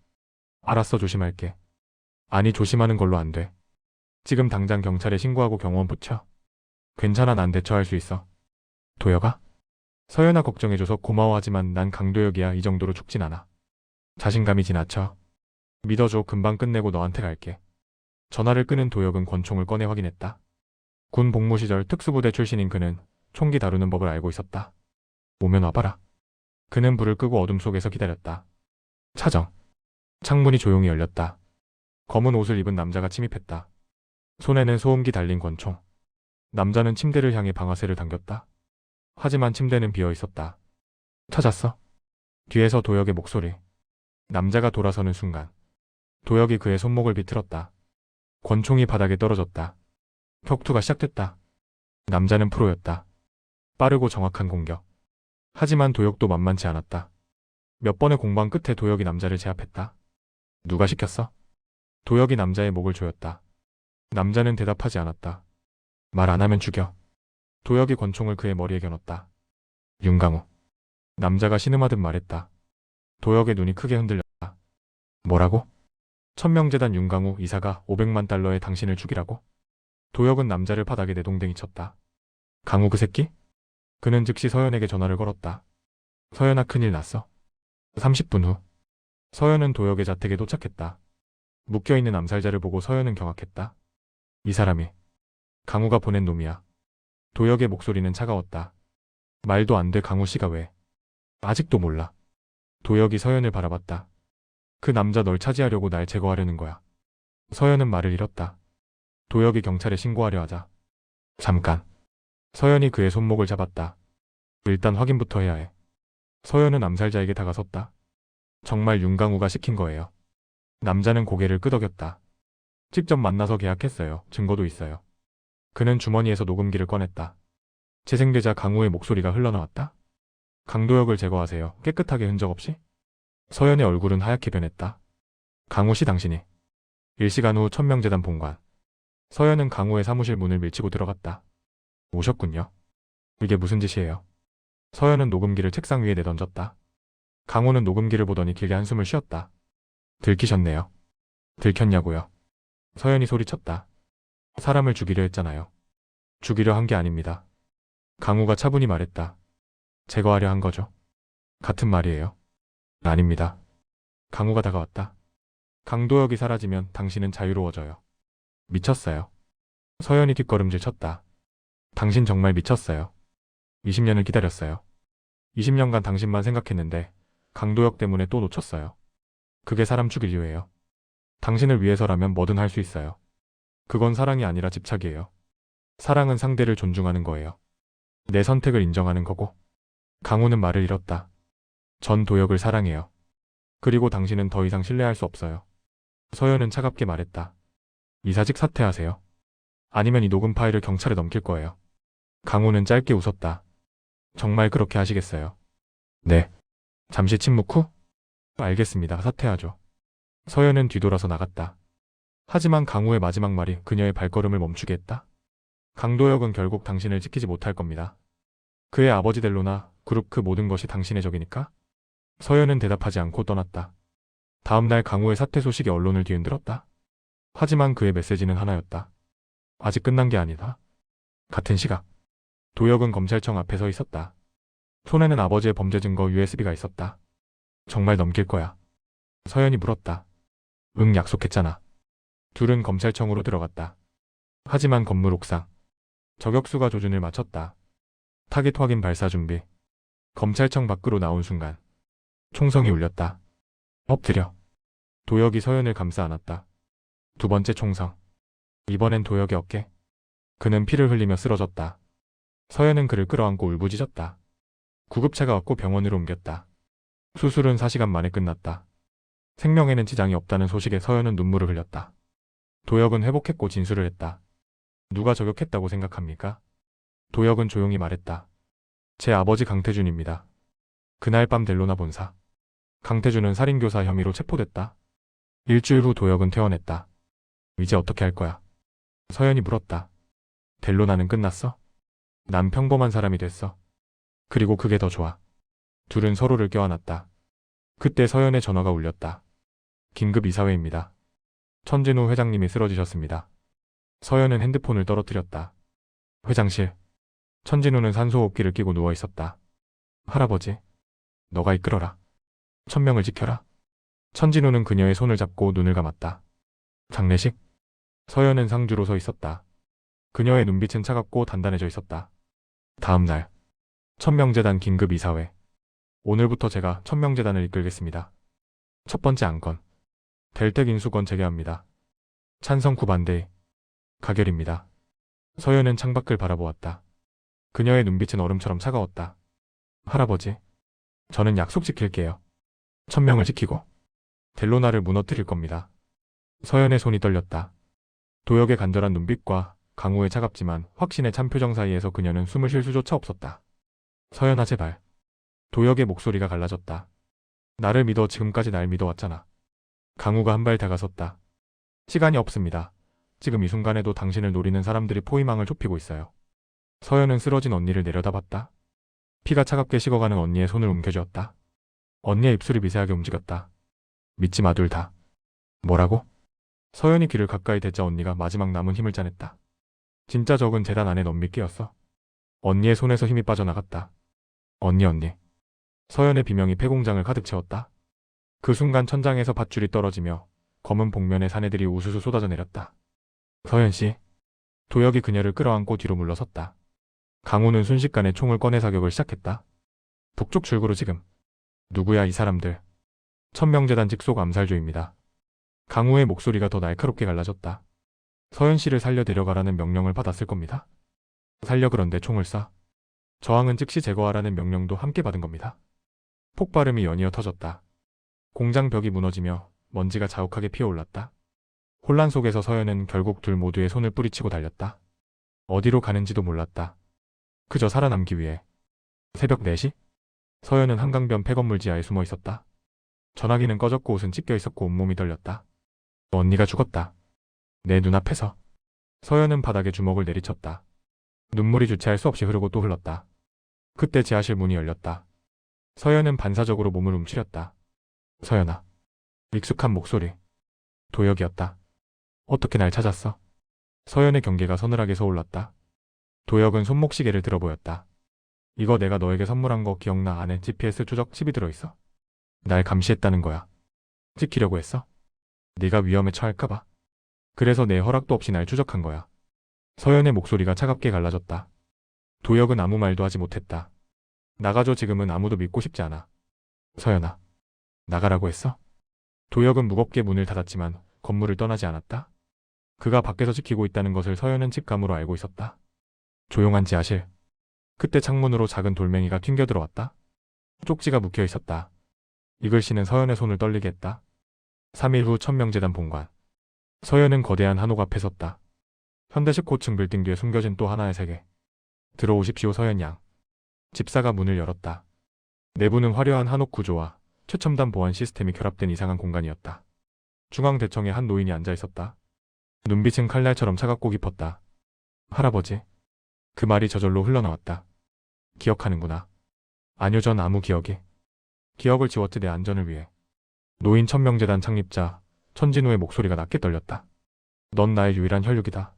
알았어, 조심할게. 아니, 조심하는 걸로 안 돼. 지금 당장 경찰에 신고하고 경호원 붙여. 괜찮아, 난 대처할 수 있어. 도혁아? 서연아, 걱정해줘서 고마워하지만 난 강도혁이야. 이 정도로 죽진 않아. 자신감이 지나쳐. 믿어줘. 금방 끝내고 너한테 갈게. 전화를 끄는 도혁은 권총을 꺼내 확인했다. 군 복무 시절 특수부대 출신인 그는 총기 다루는 법을 알고 있었다. 오면 와봐라. 그는 불을 끄고 어둠 속에서 기다렸다. 차정. 창문이 조용히 열렸다. 검은 옷을 입은 남자가 침입했다. 손에는 소음기 달린 권총. 남자는 침대를 향해 방아쇠를 당겼다. 하지만 침대는 비어 있었다. 찾았어? 뒤에서 도혁의 목소리. 남자가 돌아서는 순간 도혁이 그의 손목을 비틀었다. 권총이 바닥에 떨어졌다. 격투가 시작됐다. 남자는 프로였다. 빠르고 정확한 공격. 하지만 도혁도 만만치 않았다. 몇 번의 공방 끝에 도혁이 남자를 제압했다. 누가 시켰어? 도혁이 남자의 목을 조였다. 남자는 대답하지 않았다. 말 안 하면 죽여. 도혁이 권총을 그의 머리에 겨눴다. 윤강우. 남자가 신음하듯 말했다. 도혁의 눈이 크게 흔들렸다. 뭐라고? 천명재단 윤강우 이사가 500만 달러에 당신을 죽이라고? 도혁은 남자를 바닥에 내동댕이 쳤다. 강우 그 새끼? 그는 즉시 서연에게 전화를 걸었다. 서연아, 큰일 났어. 30분 후 서연은 도혁의 자택에 도착했다. 묶여있는 암살자를 보고 서연은 경악했다. 이 사람이 강우가 보낸 놈이야. 도혁의 목소리는 차가웠다. 말도 안 돼. 강우 씨가 왜? 아직도 몰라. 도혁이 서연을 바라봤다. 그 남자 널 차지하려고 날 제거하려는 거야. 서연은 말을 잃었다. 도혁이 경찰에 신고하려 하자. 잠깐. 서연이 그의 손목을 잡았다. 일단 확인부터 해야 해. 서연은 암살자에게 다가섰다. 정말 윤강우가 시킨 거예요. 남자는 고개를 끄덕였다. 직접 만나서 계약했어요. 증거도 있어요. 그는 주머니에서 녹음기를 꺼냈다. 재생되자 강우의 목소리가 흘러나왔다. 강도혁을 제거하세요. 깨끗하게 흔적 없이. 서연의 얼굴은 하얗게 변했다. 강우 씨, 당신이. 1시간 후 천명재단 본관. 서연은 강우의 사무실 문을 밀치고 들어갔다. 오셨군요. 이게 무슨 짓이에요? 서연은 녹음기를 책상 위에 내던졌다. 강우는 녹음기를 보더니 길게 한숨을 쉬었다. 들키셨네요. 들켰냐고요? 서연이 소리쳤다. 사람을 죽이려 했잖아요. 죽이려 한 게 아닙니다. 강우가 차분히 말했다. 제거하려 한 거죠. 같은 말이에요. 아닙니다. 강우가 다가왔다. 강도혁이 사라지면 당신은 자유로워져요. 미쳤어요. 서연이 뒷걸음질 쳤다. 당신 정말 미쳤어요. 20년을 기다렸어요. 20년간 당신만 생각했는데 강도혁 때문에 또 놓쳤어요. 그게 사람 죽일 이유예요. 당신을 위해서라면 뭐든 할 수 있어요. 그건 사랑이 아니라 집착이에요. 사랑은 상대를 존중하는 거예요. 내 선택을 인정하는 거고. 강우는 말을 잃었다. 전 도혁을 사랑해요. 그리고 당신은 더 이상 신뢰할 수 없어요. 서연은 차갑게 말했다. 이사직 사퇴하세요. 아니면 이 녹음 파일을 경찰에 넘길 거예요. 강우는 짧게 웃었다. 정말 그렇게 하시겠어요? 네. 잠시 침묵 후? 알겠습니다. 사퇴하죠. 서연은 뒤돌아서 나갔다. 하지만 강우의 마지막 말이 그녀의 발걸음을 멈추게 했다. 강도혁은 결국 당신을 지키지 못할 겁니다. 그의 아버지 델로나 그룹 그 모든 것이 당신의 적이니까? 서연은 대답하지 않고 떠났다. 다음 날 강우의 사퇴 소식이 언론을 뒤흔들었다. 하지만 그의 메시지는 하나였다. 아직 끝난 게 아니다. 같은 시각 도혁은 검찰청 앞에 서 있었다. 손에는 아버지의 범죄 증거 USB가 있었다. 정말 넘길 거야? 서연이 물었다. 응, 약속했잖아. 둘은 검찰청으로 들어갔다. 하지만 건물 옥상. 저격수가 조준을 마쳤다. 타깃 확인 발사 준비. 검찰청 밖으로 나온 순간 총성이 울렸다. 엎드려. 도혁이 서연을 감싸 안았다. 두 번째 총성. 이번엔 도혁의 어깨. 그는 피를 흘리며 쓰러졌다. 서연은 그를 끌어안고 울부짖었다. 구급차가 왔고 병원으로 옮겼다. 수술은 4시간 만에 끝났다. 생명에는 지장이 없다는 소식에 서연은 눈물을 흘렸다. 도혁은 회복했고 진술을 했다. 누가 저격했다고 생각합니까? 도혁은 조용히 말했다. 제 아버지 강태준입니다. 그날 밤 델로나 본사. 강태준은 살인교사 혐의로 체포됐다. 일주일 후 도혁은 퇴원했다. 이제 어떻게 할 거야? 서연이 물었다. 델로나는 끝났어? 난 평범한 사람이 됐어. 그리고 그게 더 좋아. 둘은 서로를 껴안았다. 그때 서연의 전화가 울렸다. 긴급 이사회입니다. 천진우 회장님이 쓰러지셨습니다. 서연은 핸드폰을 떨어뜨렸다. 회장실. 천진우는 산소호흡기를 끼고 누워 있었다. 할아버지, 너가 이끌어라. 천명을 지켜라. 천진우는 그녀의 손을 잡고 눈을 감았다. 장례식? 서연은 상주로 서 있었다. 그녀의 눈빛은 차갑고 단단해져 있었다. 다음 날, 천명재단 긴급 이사회. 오늘부터 제가 천명재단을 이끌겠습니다. 첫 번째 안건. 델텍 인수권 재개합니다. 찬성 9반대. 가결입니다. 서연은 창밖을 바라보았다. 그녀의 눈빛은 얼음처럼 차가웠다. 할아버지, 저는 약속 지킬게요. 천명을 지키고 델로나를 무너뜨릴 겁니다. 서연의 손이 떨렸다. 도역의 간절한 눈빛과 강우의 차갑지만 확신의 찬 표정 사이에서 그녀는 숨을 쉴 수조차 없었다. 서연아 제발. 도역의 목소리가 갈라졌다. 나를 믿어. 지금까지 날 믿어왔잖아. 강우가 한 발 다가섰다. 시간이 없습니다. 지금 이 순간에도 당신을 노리는 사람들이 포위망을 좁히고 있어요. 서연은 쓰러진 언니를 내려다봤다. 피가 차갑게 식어가는 언니의 손을 움켜쥐었다. 언니의 입술이 미세하게 움직였다. 믿지 마 둘 다. 뭐라고? 서연이 귀를 가까이 대자 언니가 마지막 남은 힘을 짜냈다. 진짜 적은 재단 안에 넌 미끼였어. 언니의 손에서 힘이 빠져나갔다. 언니. 서연의 비명이 폐공장을 가득 채웠다. 그 순간 천장에서 밧줄이 떨어지며 검은 복면의 사내들이 우수수 쏟아져 내렸다. 서연씨. 도역이 그녀를 끌어안고 뒤로 물러섰다. 강우는 순식간에 총을 꺼내 사격을 시작했다. 북쪽 출구로 지금. 누구야 이 사람들. 천명재단 직속 암살조입니다. 강우의 목소리가 더 날카롭게 갈라졌다. 서연씨를 살려 데려가라는 명령을 받았을 겁니다. 살려 그런데 총을 쏴. 저항은 즉시 제거하라는 명령도 함께 받은 겁니다. 폭발음이 연이어 터졌다. 공장 벽이 무너지며 먼지가 자욱하게 피어올랐다. 혼란 속에서 서연은 결국 둘 모두의 손을 뿌리치고 달렸다. 어디로 가는지도 몰랐다. 그저 살아남기 위해. 새벽 4시? 서연은 한강변 폐건물 지하에 숨어 있었다. 전화기는 꺼졌고 옷은 찢겨 있었고 온몸이 떨렸다. 언니가 죽었다. 내 눈앞에서. 서연은 바닥에 주먹을 내리쳤다. 눈물이 주체할 수 없이 흐르고 또 흘렀다. 그때 지하실 문이 열렸다. 서연은 반사적으로 몸을 움츠렸다. 서연아. 익숙한 목소리. 도역이었다. 어떻게 날 찾았어? 서연의 경계가 서늘하게 서올랐다. 도역은 손목시계를 들어보였다. 이거 내가 너에게 선물한 거 기억나? 안에 GPS 추적 칩이 들어있어. 날 감시했다는 거야. 지키려고 했어? 네가 위험에 처할까봐. 그래서 내 허락도 없이 날 추적한 거야. 서연의 목소리가 차갑게 갈라졌다. 도역은 아무 말도 하지 못했다. 나가줘. 지금은 아무도 믿고 싶지 않아. 서연아. 나가라고 했어? 도역은 무겁게 문을 닫았지만 건물을 떠나지 않았다. 그가 밖에서 지키고 있다는 것을 서연은 직감으로 알고 있었다. 조용한 지하실. 그때 창문으로 작은 돌멩이가 튕겨 들어왔다. 쪽지가 묵혀 있었다. 이 글씨는 서연의 손을 떨리게 했다. 3일 후 천명재단 본관. 서연은 거대한 한옥 앞에 섰다. 현대식 고층 빌딩 뒤에 숨겨진 또 하나의 세계. 들어오십시오 서연 양. 집사가 문을 열었다. 내부는 화려한 한옥 구조와 최첨단 보안 시스템이 결합된 이상한 공간이었다. 중앙 대청에 한 노인이 앉아 있었다. 눈빛은 칼날처럼 차갑고 깊었다. 할아버지. 그 말이 저절로 흘러나왔다. 기억하는구나. 아니요, 전 아무 기억이. 기억을 지웠지 내 안전을 위해. 노인 천명재단 창립자 천진우의 목소리가 낮게 떨렸다. 넌 나의 유일한 혈육이다.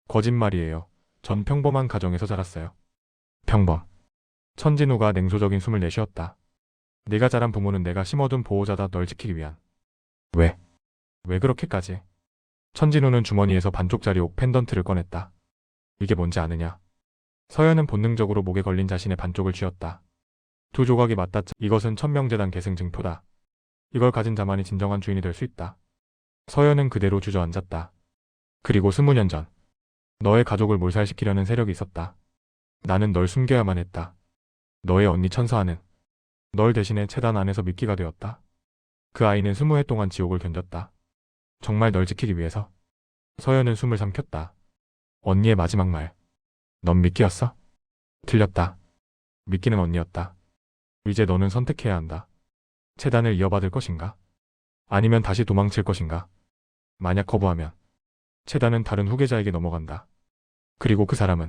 거짓말이에요. 전 평범한 가정에서 자랐어요. 평범. 천진우가 냉소적인 숨을 내쉬었다. 네가 자란 부모는 내가 심어둔 보호자다. 널 지키기 위한. 왜? 왜 그렇게까지? 천진우는 주머니에서 반쪽짜리 옥 펜던트를 꺼냈다. 이게 뭔지 아느냐? 서연은 본능적으로 목에 걸린 자신의 반쪽을 쥐었다. 두 조각이 맞닿자. 이것은 천명재단 계승 증표다. 이걸 가진 자만이 진정한 주인이 될 수 있다. 서연은 그대로 주저앉았다. 그리고 20년 전 너의 가족을 몰살시키려는 세력이 있었다. 나는 널 숨겨야만 했다. 너의 언니 천사하는 널 대신해 재단 안에서 미끼가 되었다. 그 아이는 20해 동안 지옥을 견뎠다. 정말 널 지키기 위해서. 서연은 숨을 삼켰다. 언니의 마지막 말. 넌 미끼였어? 틀렸다. 미끼는 언니였다. 이제 너는 선택해야 한다. 재단을 이어받을 것인가? 아니면 다시 도망칠 것인가? 만약 거부하면 재단은 다른 후계자에게 넘어간다. 그리고 그 사람은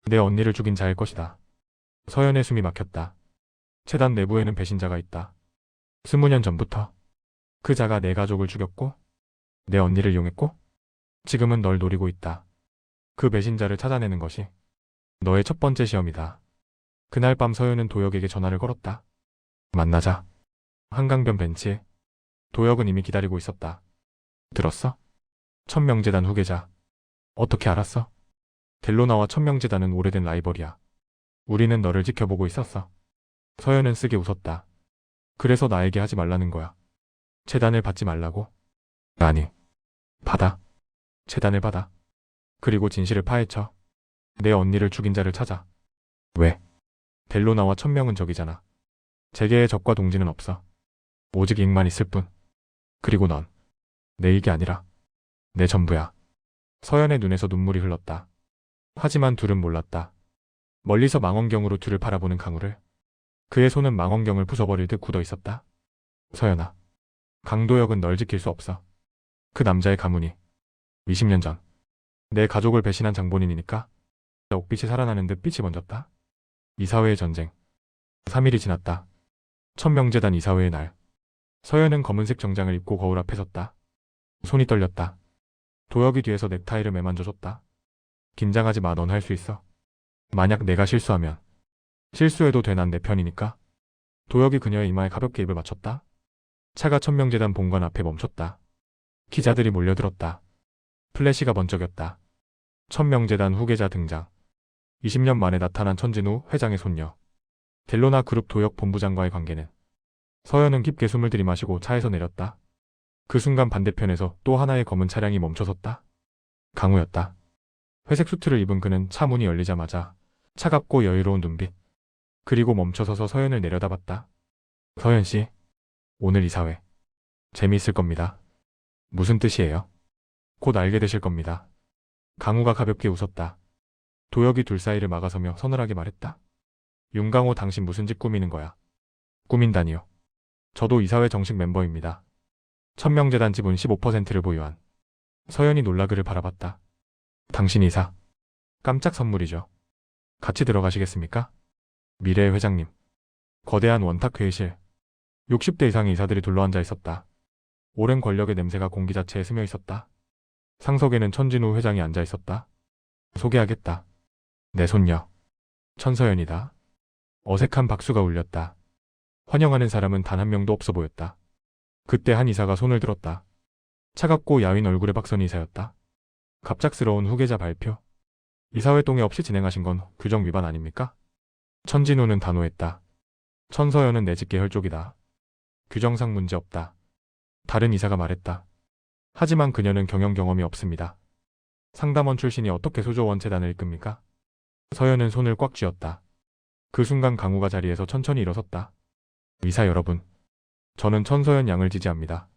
내 언니를 죽인 자일 것이다. 서연의 숨이 막혔다. 재단 내부에는 배신자가 있다. 20년 전부터 그 자가 내 가족을 죽였고 내 언니를 이용했고 지금은 널 노리고 있다. 그 배신자를 찾아내는 것이 너의 첫 번째 시험이다. 그날 밤 서연은 도혁에게 전화를 걸었다. 만나자. 한강변 벤치에 도혁은 이미 기다리고 있었다. 들었어? 천명재단 후계자. 어떻게 알았어? 델로나와 천명재단은 오래된 라이벌이야. 우리는 너를 지켜보고 있었어. 서연은 쓰게 웃었다. 그래서 나에게 하지 말라는 거야. 재단을 받지 말라고? 아니. 받아. 재단을 받아. 그리고 진실을 파헤쳐. 내 언니를 죽인 자를 찾아. 왜? 델로나와 천명은 적이잖아. 재계의 적과 동지는 없어. 오직 이익만 있을 뿐. 그리고 넌 내 이익이 아니라 내 전부야. 서연의 눈에서 눈물이 흘렀다. 하지만 둘은 몰랐다. 멀리서 망원경으로 둘을 바라보는 강우를. 그의 손은 망원경을 부숴버릴 듯 굳어 있었다. 서연아, 강도혁은 널 지킬 수 없어. 그 남자의 가문이 20년 전 내 가족을 배신한 장본인이니까. 옥빛이 살아나는 듯 빛이 번졌다. 이사회의 전쟁. 3일이 지났다. 천명재단 이사회의 날. 서연은 검은색 정장을 입고 거울 앞에 섰다. 손이 떨렸다. 도혁이 뒤에서 넥타이를 매만져줬다. 긴장하지 마, 넌 할 수 있어. 만약 내가 실수하면 실수해도 돼, 난 내 편이니까. 도혁이 그녀의 이마에 가볍게 입을 맞췄다. 차가 천명재단 본관 앞에 멈췄다. 기자들이 몰려들었다. 플래시가 번쩍였다. 천명재단 후계자 등장. 20년 만에 나타난 천진우 회장의 손녀. 델로나 그룹 도혁 본부장과의 관계는. 서연은 깊게 숨을 들이마시고 차에서 내렸다. 그 순간 반대편에서 또 하나의 검은 차량이 멈춰섰다. 강우였다. 회색 수트를 입은 그는 차 문이 열리자마자 차갑고 여유로운 눈빛. 그리고 멈춰서서 서연을 내려다봤다. 서연 씨, 오늘 이사회 재미있을 겁니다. 무슨 뜻이에요? 곧 알게 되실 겁니다. 강우가 가볍게 웃었다. 도혁이 둘 사이를 막아서며 서늘하게 말했다. 윤강호, 당신 무슨 짓 꾸미는 거야? 꾸민다니요. 저도 이사회 정식 멤버입니다. 천명재단 지분 15%를 보유한. 서연이 놀라 그를 바라봤다. 당신 이사. 깜짝 선물이죠. 같이 들어가시겠습니까? 미래의 회장님. 거대한 원탁 회의실. 60대 이상의 이사들이 둘러앉아 있었다. 오랜 권력의 냄새가 공기 자체에 스며 있었다. 상석에는 천진우 회장이 앉아 있었다. 소개하겠다. 내 손녀. 천서연이다. 어색한 박수가 울렸다. 환영하는 사람은 단 한 명도 없어 보였다. 그때 한 이사가 손을 들었다. 차갑고 야윈 얼굴의 박선희 이사였다. 갑작스러운 후계자 발표. 이사회 동의 없이 진행하신 건 규정 위반 아닙니까? 천진우는 단호했다. 천서연은 내직계 혈족이다. 규정상 문제 없다. 다른 이사가 말했다. 하지만 그녀는 경영 경험이 없습니다. 상담원 출신이 어떻게 소조원 재단을 이끕니까? 서연은 손을 꽉 쥐었다. 그 순간 강우가 자리에서 천천히 일어섰다. 이사 여러분, 저는 천서연 양을 지지합니다.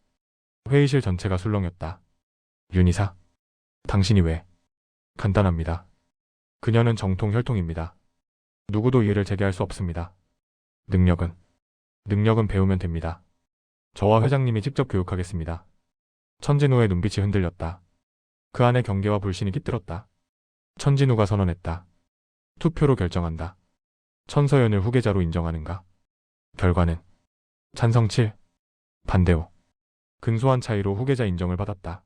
회의실 전체가 술렁였다. 윤 이사, 당신이 왜? 간단합니다. 그녀는 정통 혈통입니다. 누구도 이해를 제기할 수 없습니다. 능력은 배우면 됩니다. 저와 회장님이 직접 교육하겠습니다. 천진우의 눈빛이 흔들렸다. 그 안에 경계와 불신이 깃들었다. 천진우가 선언했다. 투표로 결정한다. 천서연을 후계자로 인정하는가? 결과는 찬성 7, 반대 5. 근소한 차이로 후계자 인정을 받았다.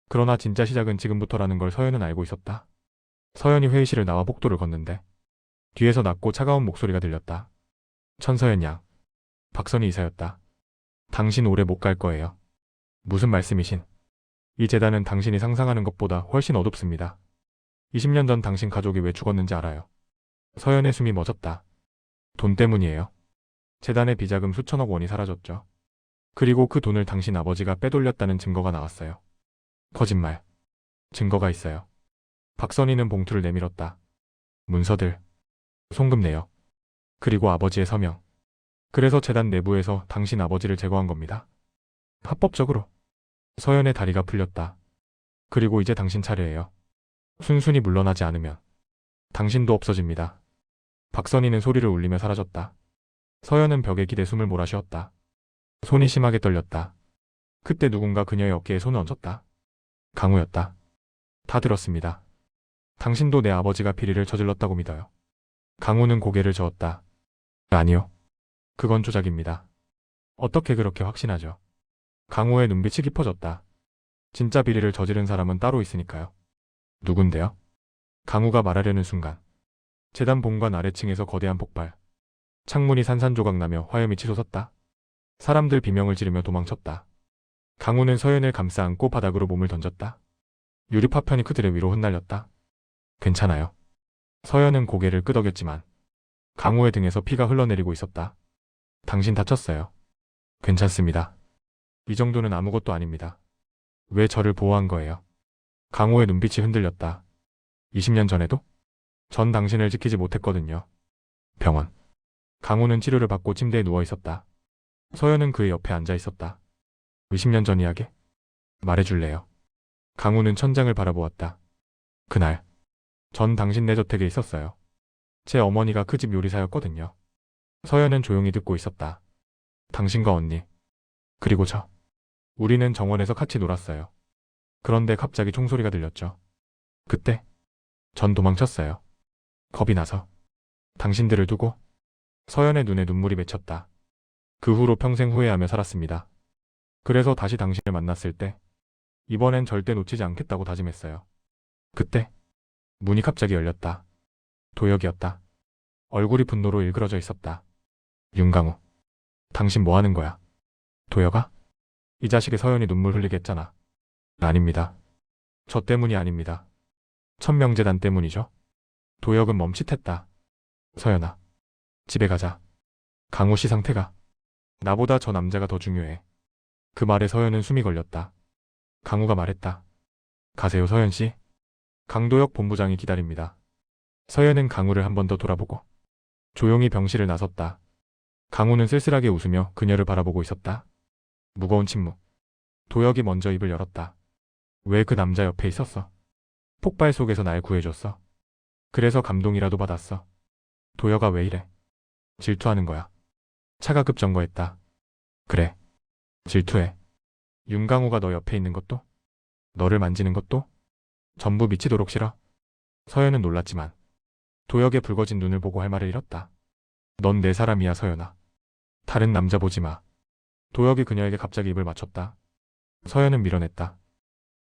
그러나 진짜 시작은 지금부터라는 걸 서연은 알고 있었다. 서연이 회의실을 나와 복도를 걷는데 뒤에서 낮고 차가운 목소리가 들렸다. 천서연 양. 박선희 이사였다. 당신 오래 못 갈 거예요. 무슨 말씀이신? 이 재단은 당신이 상상하는 것보다 훨씬 어둡습니다. 20년 전 당신 가족이 왜 죽었는지 알아요. 서연의 숨이 멎었다. 돈 때문이에요. 재단의 비자금 수천억 원이 사라졌죠. 그리고 그 돈을 당신 아버지가 빼돌렸다는 증거가 나왔어요. 거짓말. 증거가 있어요. 박선희는 봉투를 내밀었다. 문서들. 송금 내역. 그리고 아버지의 서명. 그래서 재단 내부에서 당신 아버지를 제거한 겁니다. 합법적으로. 서연의 다리가 풀렸다. 그리고 이제 당신 차례예요. 순순히 물러나지 않으면 당신도 없어집니다. 박선희는 소리를 울리며 사라졌다. 서연은 벽에 기대 숨을 몰아쉬었다. 손이 심하게 떨렸다. 그때 누군가 그녀의 어깨에 손을 얹었다. 강우였다. 다 들었습니다. 당신도 내 아버지가 비리를 저질렀다고 믿어요? 강우는 고개를 저었다. 아니요. 그건 조작입니다. 어떻게 그렇게 확신하죠? 강우의 눈빛이 깊어졌다. 진짜 비리를 저지른 사람은 따로 있으니까요. 누군데요? 강우가 말하려는 순간 재단 본관 아래층에서 거대한 폭발, 창문이 산산조각 나며 화염이 치솟았다. 사람들 비명을 지르며 도망쳤다. 강우는 서연을 감싸 안고 바닥으로 몸을 던졌다. 유리 파편이 그들의 위로 흩날렸다. 괜찮아요. 서연은 고개를 끄덕였지만 강우의 등에서 피가 흘러내리고 있었다. 당신 다쳤어요. 괜찮습니다. 이 정도는 아무것도 아닙니다. 왜 저를 보호한 거예요? 강우의 눈빛이 흔들렸다. 20년 전에도? 전 당신을 지키지 못했거든요. 병원. 강우는 치료를 받고 침대에 누워 있었다. 서연은 그의 옆에 앉아 있었다. 20년 전 이야기? 말해줄래요? 강우는 천장을 바라보았다. 그날, 전 당신 네 저택에 있었어요. 제 어머니가 그 집 요리사였거든요. 서연은 조용히 듣고 있었다. 당신과 언니, 그리고 저. 우리는 정원에서 같이 놀았어요. 그런데 갑자기 총소리가 들렸죠. 그때, 전 도망쳤어요. 겁이 나서. 당신들을 두고. 서연의 눈에 눈물이 맺혔다. 그 후로 평생 후회하며 살았습니다. 그래서 다시 당신을 만났을 때, 이번엔 절대 놓치지 않겠다고 다짐했어요. 그때, 문이 갑자기 열렸다. 도혁이었다. 얼굴이 분노로 일그러져 있었다. 윤강우, 당신 뭐 하는 거야? 도혁아? 이 자식의 서연이 눈물 흘리게 했잖아. 아닙니다. 저 때문이 아닙니다. 천명재단 때문이죠. 도혁은 멈칫했다. 서연아, 집에 가자. 강우 씨 상태가 나보다 저 남자가 더 중요해. 그 말에 서연은 숨이 걸렸다. 강우가 말했다. 가세요, 서연 씨. 강도혁 본부장이 기다립니다. 서연은 강우를 한 번 더 돌아보고 조용히 병실을 나섰다. 강우는 쓸쓸하게 웃으며 그녀를 바라보고 있었다. 무거운 침묵. 도혁이 먼저 입을 열었다. 왜 그 남자 옆에 있었어? 폭발 속에서 날 구해줬어. 그래서 감동이라도 받았어. 도혁아 왜 이래? 질투하는 거야. 차가 급정거했다. 그래. 질투해. 윤강우가 너 옆에 있는 것도? 너를 만지는 것도? 전부 미치도록 싫어. 서연은 놀랐지만 도혁의 붉어진 눈을 보고 할 말을 잃었다. 넌 내 사람이야, 서연아. 다른 남자 보지 마. 도혁이 그녀에게 갑자기 입을 맞췄다. 서연은 밀어냈다.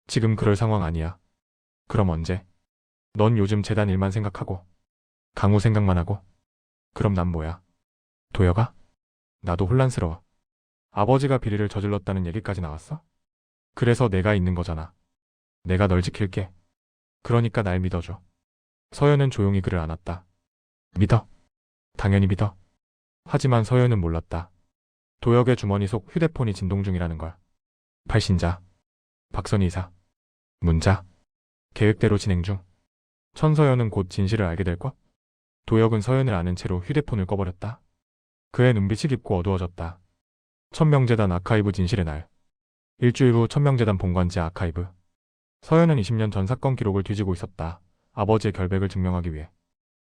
지금 그럴 상황 아니야. 그럼 언제? 넌 요즘 재단 일만 생각하고 강우 생각만 하고. 그럼 난 뭐야? 도혁아? 나도 혼란스러워. 아버지가 비리를 저질렀다는 얘기까지 나왔어? 그래서 내가 있는 거잖아. 내가 널 지킬게. 그러니까 날 믿어줘. 서연은 조용히 그를 안았다. 믿어? 당연히 믿어. 하지만 서연은 몰랐다. 도혁의 주머니 속 휴대폰이 진동 중이라는 걸. 발신자. 박선희 이사. 문자. 계획대로 진행 중. 천서연은 곧 진실을 알게 될 것? 도혁은 서연을 아는 채로 휴대폰을 꺼버렸다. 그의 눈빛이 깊고 어두워졌다. 천명재단 아카이브 진실의 날. 일주일 후 천명재단 본관지 아카이브. 서연은 20년 전 사건 기록을 뒤지고 있었다. 아버지의 결백을 증명하기 위해.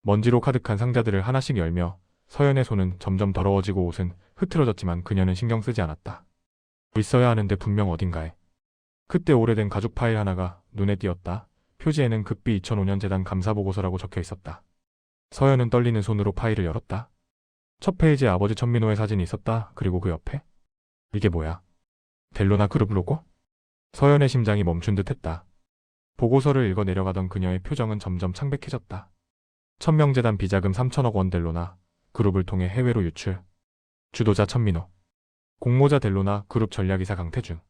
먼지로 가득한 상자들을 하나씩 열며 서연의 손은 점점 더러워지고 옷은 흐트러졌지만 그녀는 신경 쓰지 않았다. 있어야 하는데 분명 어딘가에. 그때 오래된 가죽 파일 하나가 눈에 띄었다. 표지에는 극비 2005년 재단 감사보고서라고 적혀 있었다. 서연은 떨리는 손으로 파일을 열었다. 첫 페이지에 아버지 천민호의 사진이 있었다. 그리고 그 옆에 이게 뭐야? 델로나 그룹 로고? 서연의 심장이 멈춘 듯 했다. 보고서를 읽어 내려가던 그녀의 표정은 점점 창백해졌다. 천명재단 비자금 3천억 원 델로나 그룹을 통해 해외로 유출. 주도자 천민호. 공모자 델로나 그룹 전략이사 강태준.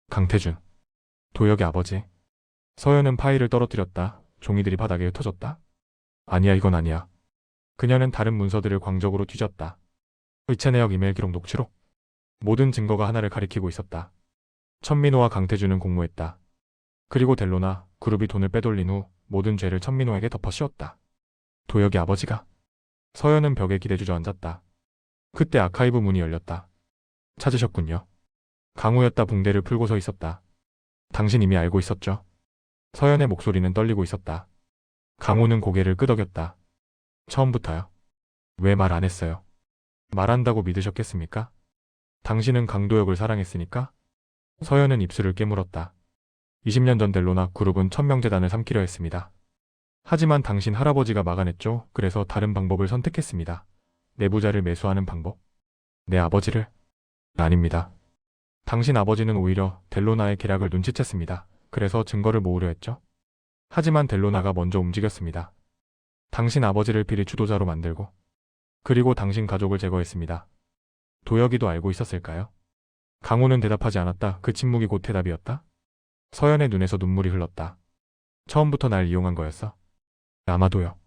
강태준. 도혁의 아버지. 서연은 파일을 떨어뜨렸다. 종이들이 바닥에 흩어졌다. 아니야, 이건 아니야. 그녀는 다른 문서들을 광적으로 뒤졌다. 의체 내역 이메일 기록 녹취록. 모든 증거가 하나를 가리키고 있었다. 천민호와 강태준은 공모했다. 그리고 델로나 그룹이 돈을 빼돌린 후 모든 죄를 천민호에게 덮어 씌웠다. 도혁의 아버지가. 서연은 벽에 기대 주저앉았다. 그때 아카이브 문이 열렸다. 찾으셨군요. 강우였다. 붕대를 풀고 서 있었다. 당신 이미 알고 있었죠? 서연의 목소리는 떨리고 있었다. 강우는 고개를 끄덕였다. 처음부터요. 왜 말 안 했어요? 말한다고 믿으셨겠습니까? 당신은 강도혁을 사랑했으니까? 서연은 입술을 깨물었다. 20년 전 델로나 그룹은 천명재단을 삼키려 했습니다. 하지만 당신 할아버지가 막아냈죠. 그래서 다른 방법을 선택했습니다. 내부자를 매수하는 방법. 내 아버지를? 아닙니다. 당신 아버지는 오히려 델로나의 계략을 눈치챘습니다. 그래서 증거를 모으려 했죠. 하지만 델로나가 먼저 움직였습니다. 당신 아버지를 비리 주도자로 만들고 그리고 당신 가족을 제거했습니다. 도혁이도 알고 있었을까요? 강호는 대답하지 않았다. 그 침묵이 곧 대답이었다. 서연의 눈에서 눈물이 흘렀다. 처음부터 날 이용한 거였어? 아마도요.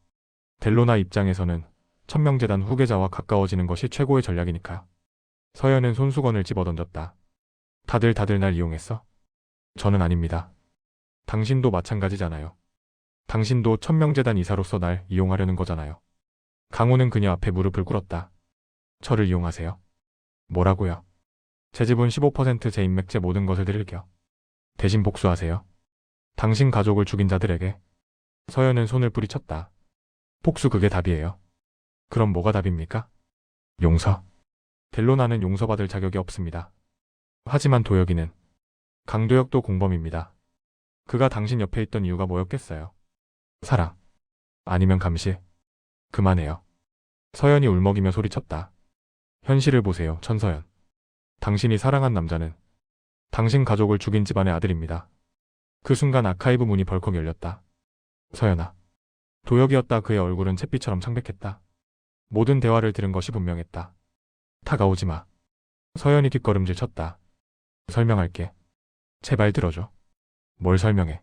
델로나 입장에서는 천명재단 후계자와 가까워지는 것이 최고의 전략이니까요. 서연은 손수건을 집어던졌다. 다들 날 이용했어? 저는 아닙니다. 당신도 마찬가지잖아요. 당신도 천명재단 이사로서 날 이용하려는 거잖아요. 강호는 그녀 앞에 무릎을 꿇었다. 저를 이용하세요? 뭐라고요? 제 지분 15% 제 인맥 제 모든 것을 드릴게요. 대신 복수하세요. 당신 가족을 죽인 자들에게. 서연은 손을 뿌리쳤다. 복수 그게 답이에요. 그럼 뭐가 답입니까? 용서. 델로나는 용서받을 자격이 없습니다. 하지만 도혁이는 강도혁도 공범입니다. 그가 당신 옆에 있던 이유가 뭐였겠어요? 사랑. 아니면 감시. 그만해요. 서연이 울먹이며 소리쳤다. 현실을 보세요, 천서연. 당신이 사랑한 남자는 당신 가족을 죽인 집안의 아들입니다. 그 순간 아카이브 문이 벌컥 열렸다. 서연아. 도혁이었다. 그의 얼굴은 잿빛처럼 창백했다. 모든 대화를 들은 것이 분명했다. 다가오지 마. 서연이 뒷걸음질 쳤다. 설명할게. 제발 들어줘. 뭘 설명해?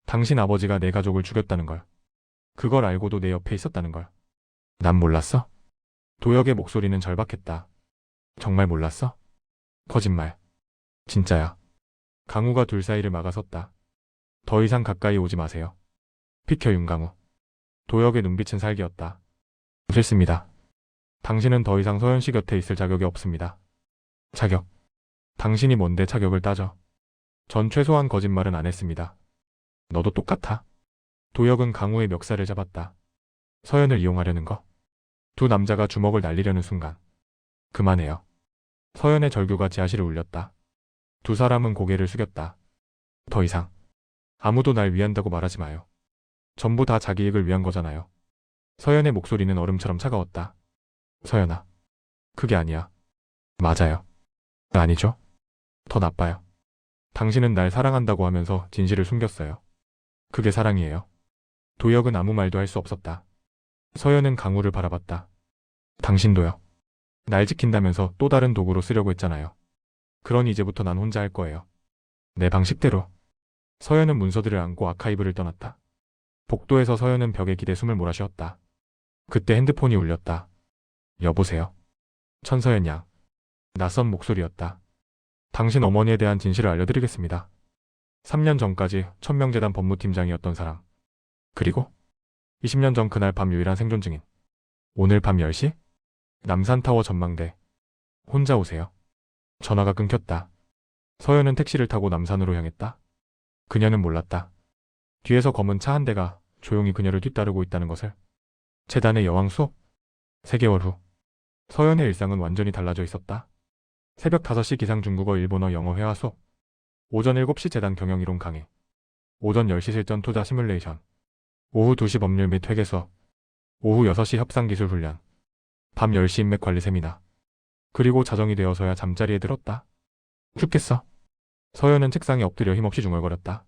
당신 아버지가 내 가족을 죽였다는 걸. 그걸 알고도 내 옆에 있었다는 걸. 난 몰랐어? 도혁의 목소리는 절박했다. 정말 몰랐어? 거짓말. 진짜야. 강우가 둘 사이를 막아섰다. 더 이상 가까이 오지 마세요. 비켜 윤강우. 도혁의 눈빛은 살기였다. 싫습니다. 당신은 더 이상 서연 씨 곁에 있을 자격이 없습니다. 자격. 당신이 뭔데 자격을 따져. 전 최소한 거짓말은 안 했습니다. 너도 똑같아. 도혁은 강우의 멱살을 잡았다. 서연을 이용하려는 거. 두 남자가 주먹을 날리려는 순간. 그만해요. 서연의 절규가 지하실을 울렸다. 두 사람은 고개를 숙였다. 더 이상 아무도 날 위한다고 말하지 마요. 전부 다 자기 이익을 위한 거잖아요. 서연의 목소리는 얼음처럼 차가웠다. 서연아. 그게 아니야. 맞아요. 아니죠? 더 나빠요. 당신은 날 사랑한다고 하면서 진실을 숨겼어요. 그게 사랑이에요. 도혁은 아무 말도 할 수 없었다. 서연은 강우를 바라봤다. 당신도요. 날 지킨다면서 또 다른 도구로 쓰려고 했잖아요. 그러니 이제부터 난 혼자 할 거예요. 내 방식대로. 서연은 문서들을 안고 아카이브를 떠났다. 복도에서 서연은 벽에 기대 숨을 몰아쉬었다. 그때 핸드폰이 울렸다. 여보세요. 천서연 양. 낯선 목소리였다. 당신 어머니에 대한 진실을 알려드리겠습니다. 3년 전까지 천명재단 법무팀장이었던 사람. 그리고 20년 전 그날 밤 유일한 생존 증인. 오늘 밤 10시? 남산타워 전망대. 혼자 오세요. 전화가 끊겼다. 서연은 택시를 타고 남산으로 향했다. 그녀는 몰랐다. 뒤에서 검은 차 한 대가 조용히 그녀를 뒤따르고 있다는 것을. 재단의 여왕 수업? 3개월 후. 서연의 일상은 완전히 달라져 있었다. 새벽 5시 기상 중국어 일본어 영어 회화 수업. 오전 7시 재단 경영이론 강의. 오전 10시 실전 투자 시뮬레이션. 오후 2시 법률 및 회계 수업. 오후 6시 협상기술 훈련. 밤 10시 인맥 관리 세미나. 그리고 자정이 되어서야 잠자리에 들었다. 죽겠어. 서연은 책상에 엎드려 힘없이 중얼거렸다.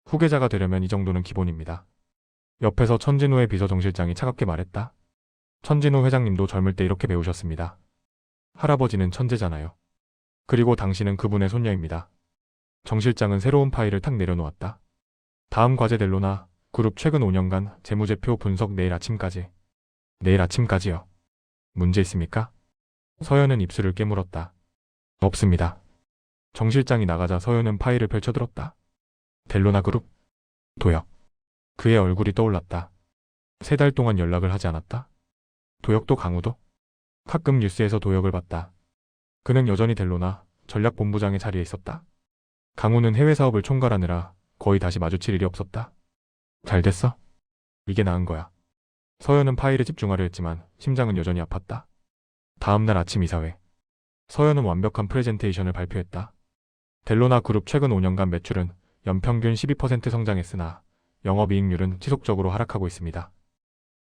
후계자가 되려면 이 정도는 기본입니다. 옆에서 천진우의 비서정실장이 차갑게 말했다. 천진우 회장님도 젊을 때 이렇게 배우셨습니다. 할아버지는 천재잖아요. 그리고 당신은 그분의 손녀입니다. 정 실장은 새로운 파일을 탁 내려놓았다. 다음 과제 델로나 그룹 최근 5년간 재무제표 분석 내일 아침까지. 내일 아침까지요. 문제 있습니까? 서연은 입술을 깨물었다. 없습니다. 정 실장이 나가자 서연은 파일을 펼쳐들었다. 델로나 그룹? 도혁. 그의 얼굴이 떠올랐다. 3달 동안 연락을 하지 않았다. 도혁도 강우도? 가끔 뉴스에서 도혁을 봤다. 그는 여전히 델로나 전략본부장의 자리에 있었다. 강우는 해외 사업을 총괄하느라 거의 다시 마주칠 일이 없었다. 잘 됐어? 이게 나은 거야. 서연은 파일에 집중하려 했지만 심장은 여전히 아팠다. 다음날 아침 이사회. 서연은 완벽한 프레젠테이션을 발표했다. 델로나 그룹 최근 5년간 매출은 연평균 12% 성장했으나 영업이익률은 지속적으로 하락하고 있습니다.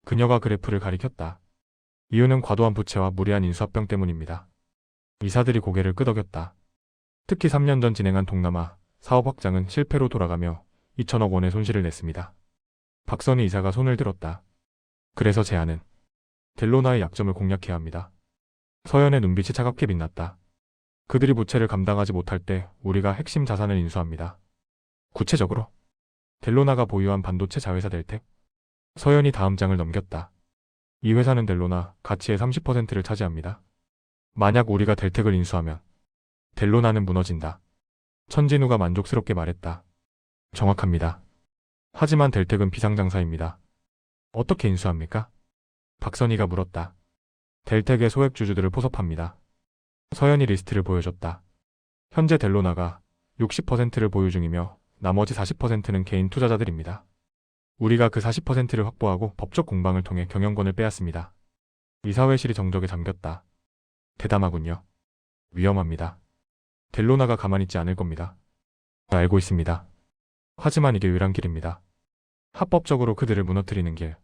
그녀가 그래프를 가리켰다. 이유는 과도한 부채와 무리한 인수합병 때문입니다. 이사들이 고개를 끄덕였다. 특히 3년 전 진행한 동남아 사업 확장은 실패로 돌아가며 2천억 원의 손실을 냈습니다. 박선희 이사가 손을 들었다. 그래서 제안은 델로나의 약점을 공략해야 합니다. 서연의 눈빛이 차갑게 빛났다. 그들이 부채를 감당하지 못할 때 우리가 핵심 자산을 인수합니다. 구체적으로 델로나가 보유한 반도체 자회사 델텍. 서연이 다음 장을 넘겼다. 이 회사는 델로나 가치의 30%를 차지합니다. 만약 우리가 델텍을 인수하면 델로나는 무너진다. 천진우가 만족스럽게 말했다. 정확합니다. 하지만 델텍은 비상장사입니다. 어떻게 인수합니까? 박선희가 물었다. 델텍의 소액 주주들을 포섭합니다. 서연이 리스트를 보여줬다. 현재 델로나가 60%를 보유 중이며 나머지 40%는 개인 투자자들입니다. 우리가 그 40%를 확보하고 법적 공방을 통해 경영권을 빼앗습니다. 이사회실이 정적에 잠겼다. 대담하군요. 위험합니다. 델로나가 가만히 있지 않을 겁니다. 알고 있습니다. 하지만 이게 유일한 길입니다. 합법적으로 그들을 무너뜨리는 길.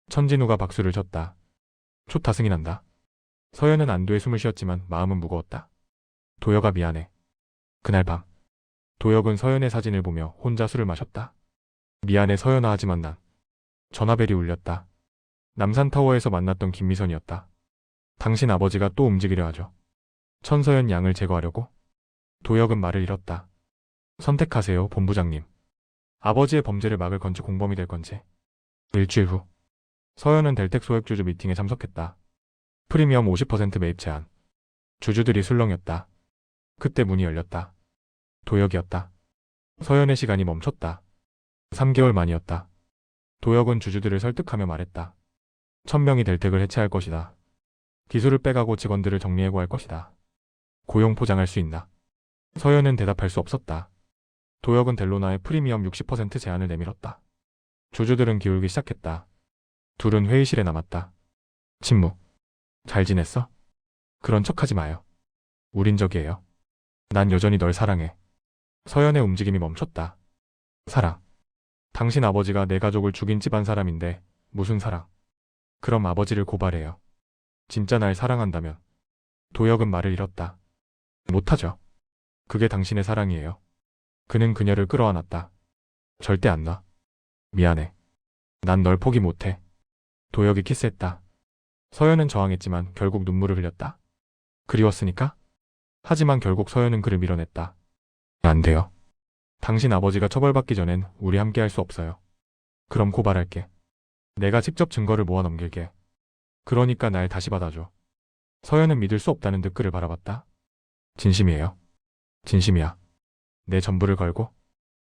천진우가 박수를 쳤다. 좋다, 승인한다. 서연은 안도의 숨을 쉬었지만 마음은 무거웠다. 도혁아, 미안해. 그날 밤 도혁은 서연의 사진을 보며 혼자 술을 마셨다. 미안해 서연아, 하지만 난. 전화벨이 울렸다. 남산타워에서 만났던 김미선이었다. 당신 아버지가 또 움직이려 하죠. 천서연 양을 제거하려고? 도혁은 말을 잃었다. 선택하세요, 본부장님. 아버지의 범죄를 막을 건지 공범이 될 건지. 일주일 후 서연은 델텍 소액주주 미팅에 참석했다. 프리미엄 50% 매입 제한. 주주들이 술렁였다. 그때 문이 열렸다. 도혁이었다. 서연의 시간이 멈췄다. 3개월 만이었다. 도혁은 주주들을 설득하며 말했다. 1000명이 델텍을 해체할 것이다. 기술을 빼가고 직원들을 정리해고할 것이다. 고용 포장할 수 있나? 서연은 대답할 수 없었다. 도혁은 델로나의 프리미엄 60% 제한을 내밀었다. 주주들은 기울기 시작했다. 둘은 회의실에 남았다. 침묵. 잘 지냈어? 그런 척하지 마요. 우린 적이에요. 난 여전히 널 사랑해. 서연의 움직임이 멈췄다. 사랑. 당신 아버지가 내 가족을 죽인 집안 사람인데 무슨 사랑? 그럼 아버지를 고발해요. 진짜 날 사랑한다면. 도혁은 말을 잃었다. 못하죠. 그게 당신의 사랑이에요. 그는 그녀를 끌어안았다. 절대 안 놔. 미안해. 난 널 포기 못해. 도혁이 키스했다. 서연은 저항했지만 결국 눈물을 흘렸다. 그리웠으니까? 하지만 결국 서연은 그를 밀어냈다. 안 돼요. 당신 아버지가 처벌받기 전엔 우리 함께 할 수 없어요. 그럼 고발할게. 내가 직접 증거를 모아 넘길게. 그러니까 날 다시 받아줘. 서연은 믿을 수 없다는 듯 그를 바라봤다. 진심이에요. 진심이야. 내 전부를 걸고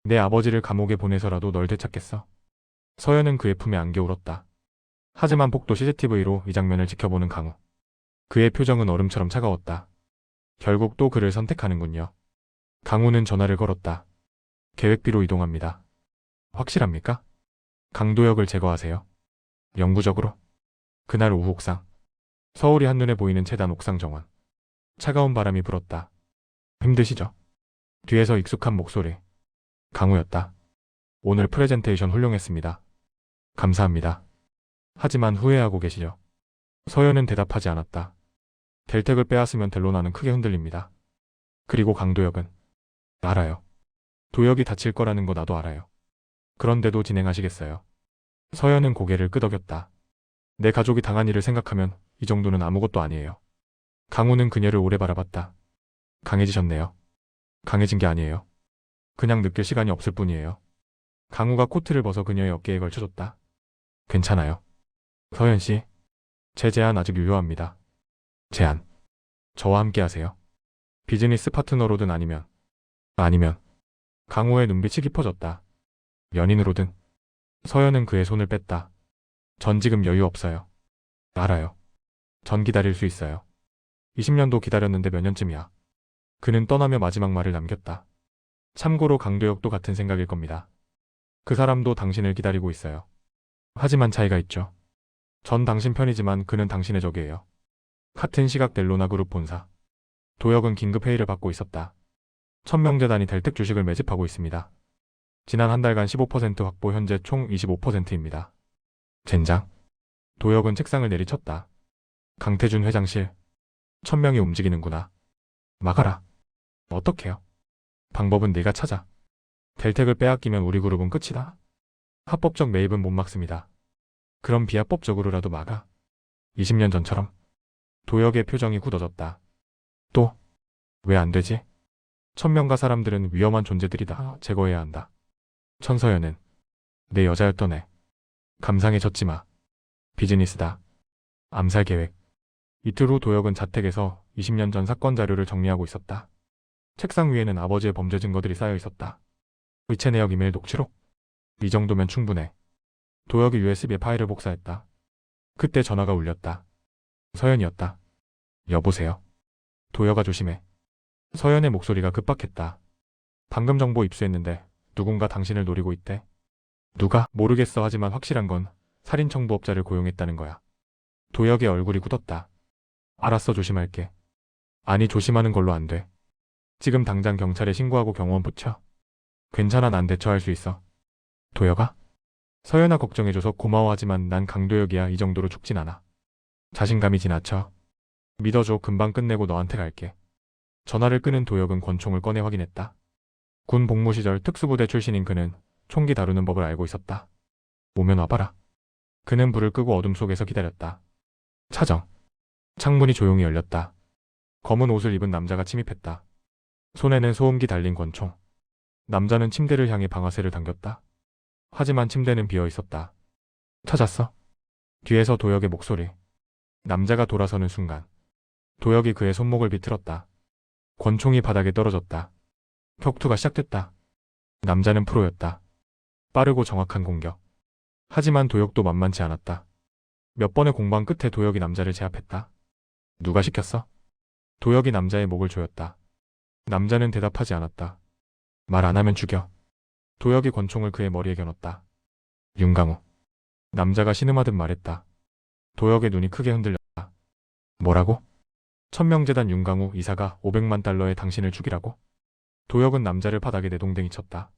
내 아버지를 감옥에 보내서라도 널 되찾겠어. 서연은 그의 품에 안겨 울었다. 하지만 복도 CCTV로 이 장면을 지켜보는 강우. 그의 표정은 얼음처럼 차가웠다. 결국 또 그를 선택하는군요. 강우는 전화를 걸었다. 계획비로 이동합니다. 확실합니까? 강도혁을 제거하세요. 영구적으로. 그날 오후 옥상. 서울이 한눈에 보이는 재단 옥상 정원. 차가운 바람이 불었다. 힘드시죠? 뒤에서 익숙한 목소리. 강우였다. 오늘 프레젠테이션 훌륭했습니다. 감사합니다. 하지만 후회하고 계시죠? 서연은 대답하지 않았다. 델텍을 빼앗으면 델로나는 크게 흔들립니다. 그리고 강도혁은 알아요. 도혁이 다칠 거라는 거 나도 알아요. 그런데도 진행하시겠어요? 서연은 고개를 끄덕였다. 내 가족이 당한 일을 생각하면 이 정도는 아무것도 아니에요. 강우는 그녀를 오래 바라봤다. 강해지셨네요. 강해진 게 아니에요. 그냥 느낄 시간이 없을 뿐이에요. 강우가 코트를 벗어 그녀의 어깨에 걸쳐줬다. 괜찮아요. 서연 씨, 제 제안 아직 유효합니다. 제안. 저와 함께 하세요. 비즈니스 파트너로든 아니면. 강우의 눈빛이 깊어졌다. 연인으로든. 서연은 그의 손을 뺐다. 전 지금 여유 없어요. 알아요. 전 기다릴 수 있어요. 20년도 기다렸는데 몇 년쯤이야. 그는 떠나며 마지막 말을 남겼다. 참고로 강도혁도 같은 생각일 겁니다. 그 사람도 당신을 기다리고 있어요. 하지만 차이가 있죠. 전 당신 편이지만 그는 당신의 적이에요. 같은 시각 델로나 그룹 본사. 도혁은 긴급 회의를 받고 있었다. 천명재단이 델텍 주식을 매집하고 있습니다. 지난 한 달간 15% 확보, 현재 총 25%입니다. 젠장. 도혁은 책상을 내리쳤다. 강태준 회장실. 1000명이 움직이는구나. 막아라. 어떡해요? 방법은 네가 찾아. 델택을 빼앗기면 우리 그룹은 끝이다. 합법적 매입은 못 막습니다. 그럼 비합법적으로라도 막아. 20년 전처럼. 도혁의 표정이 굳어졌다. 또? 왜 안 되지? 천명가 사람들은 위험한 존재들이다. 제거해야 한다. 천서연은 내 여자였던 애. 감상해졌지 마. 비즈니스다. 암살 계획. 이틀 후 도혁은 자택에서 20년 전 사건 자료를 정리하고 있었다. 책상 위에는 아버지의 범죄 증거들이 쌓여 있었다. 의체 내역, 이메일 녹취록. 이 정도면 충분해. 도혁이 USB에 파일을 복사했다. 그때 전화가 울렸다. 서연이었다. 여보세요. 도혁아, 조심해. 서연의 목소리가 급박했다. 방금 정보 입수했는데 누군가 당신을 노리고 있대. 누가? 모르겠어. 하지만 확실한 건 살인청부업자를 고용했다는 거야. 도혁의 얼굴이 굳었다. 알았어, 조심할게. 아니, 조심하는 걸로 안 돼. 지금 당장 경찰에 신고하고 경호원 붙여. 괜찮아, 난 대처할 수 있어. 도혁아? 서연아, 걱정해줘서 고마워하지만 난 강도혁이야. 이 정도로 죽진 않아. 자신감이 지나쳐. 믿어줘. 금방 끝내고 너한테 갈게. 전화를 끊은 도혁은 권총을 꺼내 확인했다. 군 복무 시절 특수부대 출신인 그는 총기 다루는 법을 알고 있었다. 오면 와봐라. 그는 불을 끄고 어둠 속에서 기다렸다. 차정. 창문이 조용히 열렸다. 검은 옷을 입은 남자가 침입했다. 손에는 소음기 달린 권총. 남자는 침대를 향해 방아쇠를 당겼다. 하지만 침대는 비어 있었다. 찾았어? 뒤에서 도혁의 목소리. 남자가 돌아서는 순간 도혁이 그의 손목을 비틀었다. 권총이 바닥에 떨어졌다. 격투가 시작됐다. 남자는 프로였다. 빠르고 정확한 공격. 하지만 도혁도 만만치 않았다. 몇 번의 공방 끝에 도혁이 남자를 제압했다. 누가 시켰어? 도혁이 남자의 목을 조였다. 남자는 대답하지 않았다. 말 안 하면 죽여. 도혁이 권총을 그의 머리에 겨눴다. 윤강우. 남자가 신음하듯 말했다. 도혁의 눈이 크게 흔들렸다. 뭐라고? 천명재단 윤강우 이사가 500만 달러에 당신을 죽이라고? 도혁은 남자를 바닥에 내동댕이 쳤다.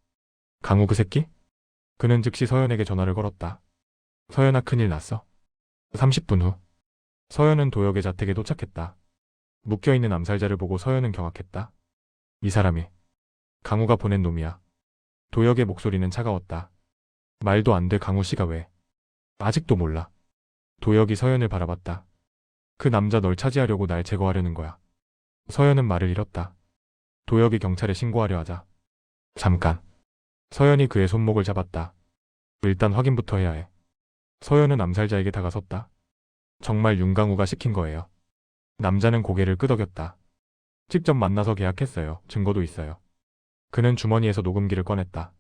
강우 그 새끼? 그는 즉시 서연에게 전화를 걸었다. 서연아, 큰일 났어. 30분 후 서연은 도혁의 자택에 도착했다. 묶여있는 암살자를 보고 서연은 경악했다. 이 사람이 강우가 보낸 놈이야. 도혁의 목소리는 차가웠다. 말도 안 돼. 강우 씨가 왜? 아직도 몰라. 도혁이 서연을 바라봤다. 그 남자 널 차지하려고 날 제거하려는 거야. 서연은 말을 잃었다. 도혁이 경찰에 신고하려 하자. 잠깐. 서연이 그의 손목을 잡았다. 일단 확인부터 해야 해. 서연은 암살자에게 다가섰다. 정말 윤강우가 시킨 거예요. 남자는 고개를 끄덕였다. 직접 만나서 계약했어요. 증거도 있어요. 그는 주머니에서 녹음기를 꺼냈다.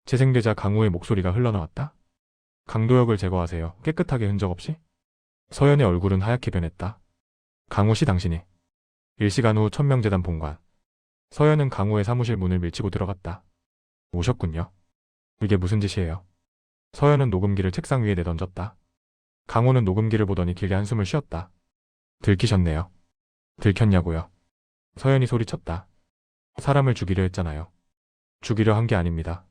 재생되자 강우의 목소리가 흘러나왔다. 강도혁을 제거하세요. 깨끗하게 흔적 없이. 서연의 얼굴은 하얗게 변했다. 강우 씨, 당신이. 1시간 후 천명재단 본관. 서연은 강우의 사무실 문을 밀치고 들어갔다. 오셨군요. 이게 무슨 짓이에요? 서연은 녹음기를 책상 위에 내던졌다. 강우는 녹음기를 보더니 길게 한숨을 쉬었다. 들키셨네요. 들켰냐고요? 서연이 소리쳤다. 사람을 죽이려 했잖아요. 죽이려 한 게 아닙니다.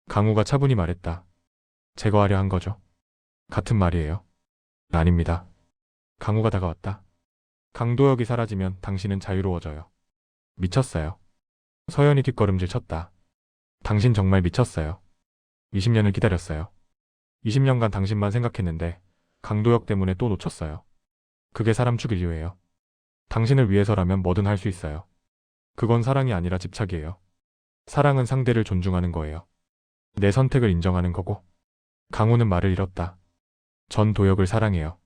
강우가 차분히 말했다. 제거하려 한 거죠. 같은 말이에요. 아닙니다. 강우가 다가왔다. 강도혁이 사라지면 당신은 자유로워져요. 미쳤어요. 서연이 뒷걸음질 쳤다. 당신 정말 미쳤어요. 20년을 기다렸어요. 20년간 당신만 생각했는데 강도혁 때문에 또 놓쳤어요. 그게 사람 죽일 이유예요. 당신을 위해서라면 뭐든 할 수 있어요. 그건 사랑이 아니라 집착이에요. 사랑은 상대를 존중하는 거예요. 내 선택을 인정하는 거고. 강우는 말을 잃었다. 전 도혁을 사랑해요.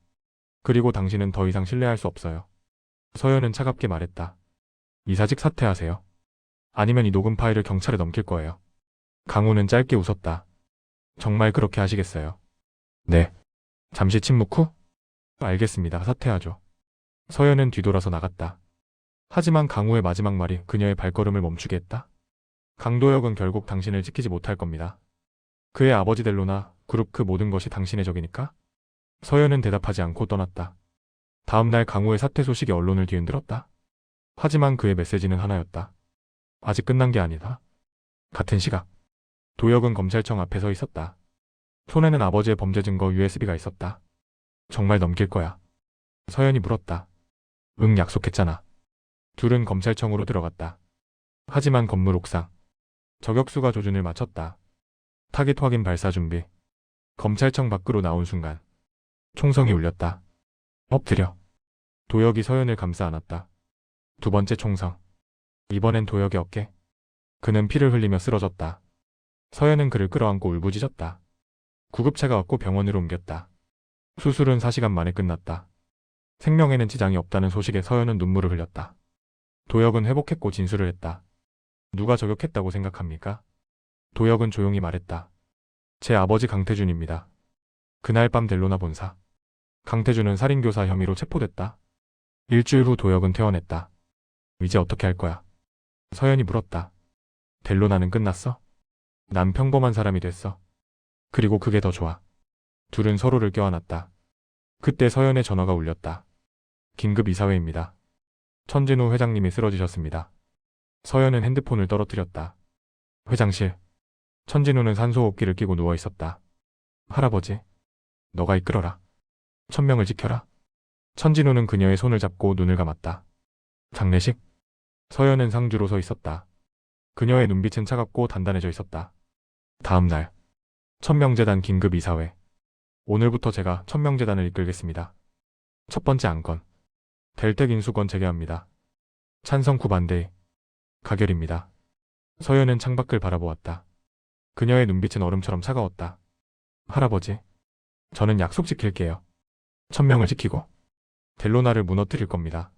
그리고 당신은 더 이상 신뢰할 수 없어요. 서연은 차갑게 말했다. 이사직 사퇴하세요. 아니면 이 녹음 파일을 경찰에 넘길 거예요. 강우는 짧게 웃었다. 정말 그렇게 하시겠어요? 네. 잠시 침묵 후? 알겠습니다. 사퇴하죠. 서연은 뒤돌아서 나갔다. 하지만 강우의 마지막 말이 그녀의 발걸음을 멈추게 했다. 강도혁은 결국 당신을 지키지 못할 겁니다. 그의 아버지 델로나 그룹 그 모든 것이 당신의 적이니까? 서연은 대답하지 않고 떠났다. 다음 날 강우의 사퇴 소식이 언론을 뒤흔들었다. 하지만 그의 메시지는 하나였다. 아직 끝난 게 아니다. 같은 시각. 도혁은 검찰청 앞에 서 있었다. 손에는 아버지의 범죄 증거 USB가 있었다. 정말 넘길 거야? 서연이 물었다. 응, 약속했잖아. 둘은 검찰청으로 들어갔다. 하지만 건물 옥상. 저격수가 조준을 마쳤다. 타깃 확인 발사 준비. 검찰청 밖으로 나온 순간 총성이 울렸다. 엎드려. 도혁이 서연을 감싸 안았다. 두 번째 총성. 이번엔 도혁의 어깨. 그는 피를 흘리며 쓰러졌다. 서연은 그를 끌어안고 울부짖었다. 구급차가 왔고 병원으로 옮겼다. 수술은 4시간 만에 끝났다. 생명에는 지장이 없다는 소식에 서연은 눈물을 흘렸다. 도혁은 회복했고 진술을 했다. 누가 저격했다고 생각합니까? 도혁은 조용히 말했다. 제 아버지 강태준입니다. 그날 밤 델로나 본사. 강태준은 살인교사 혐의로 체포됐다. 일주일 후 도혁은 퇴원했다. 이제 어떻게 할 거야? 서연이 물었다. 델로나는 끝났어? 난 평범한 사람이 됐어. 그리고 그게 더 좋아. 둘은 서로를 껴안았다. 그때 서연의 전화가 울렸다. 긴급 이사회입니다. 천진우 회장님이 쓰러지셨습니다. 서연은 핸드폰을 떨어뜨렸다. 회장실. 천진우는 산소호흡기를 끼고 누워 있었다. 할아버지, 너가 이끌어라. 천명을 지켜라. 천진우는 그녀의 손을 잡고 눈을 감았다. 장례식? 서연은 상주로 서 있었다. 그녀의 눈빛은 차갑고 단단해져 있었다. 다음 날. 천명재단 긴급 이사회. 오늘부터 제가 천명재단을 이끌겠습니다. 첫 번째 안건. 델택 인수권 재개합니다. 찬성 9반대. 가결입니다. 서연은 창밖을 바라보았다. 그녀의 눈빛은 얼음처럼 차가웠다. 할아버지, 저는 약속 지킬게요. 천명을 지키고 델로나를 무너뜨릴 겁니다.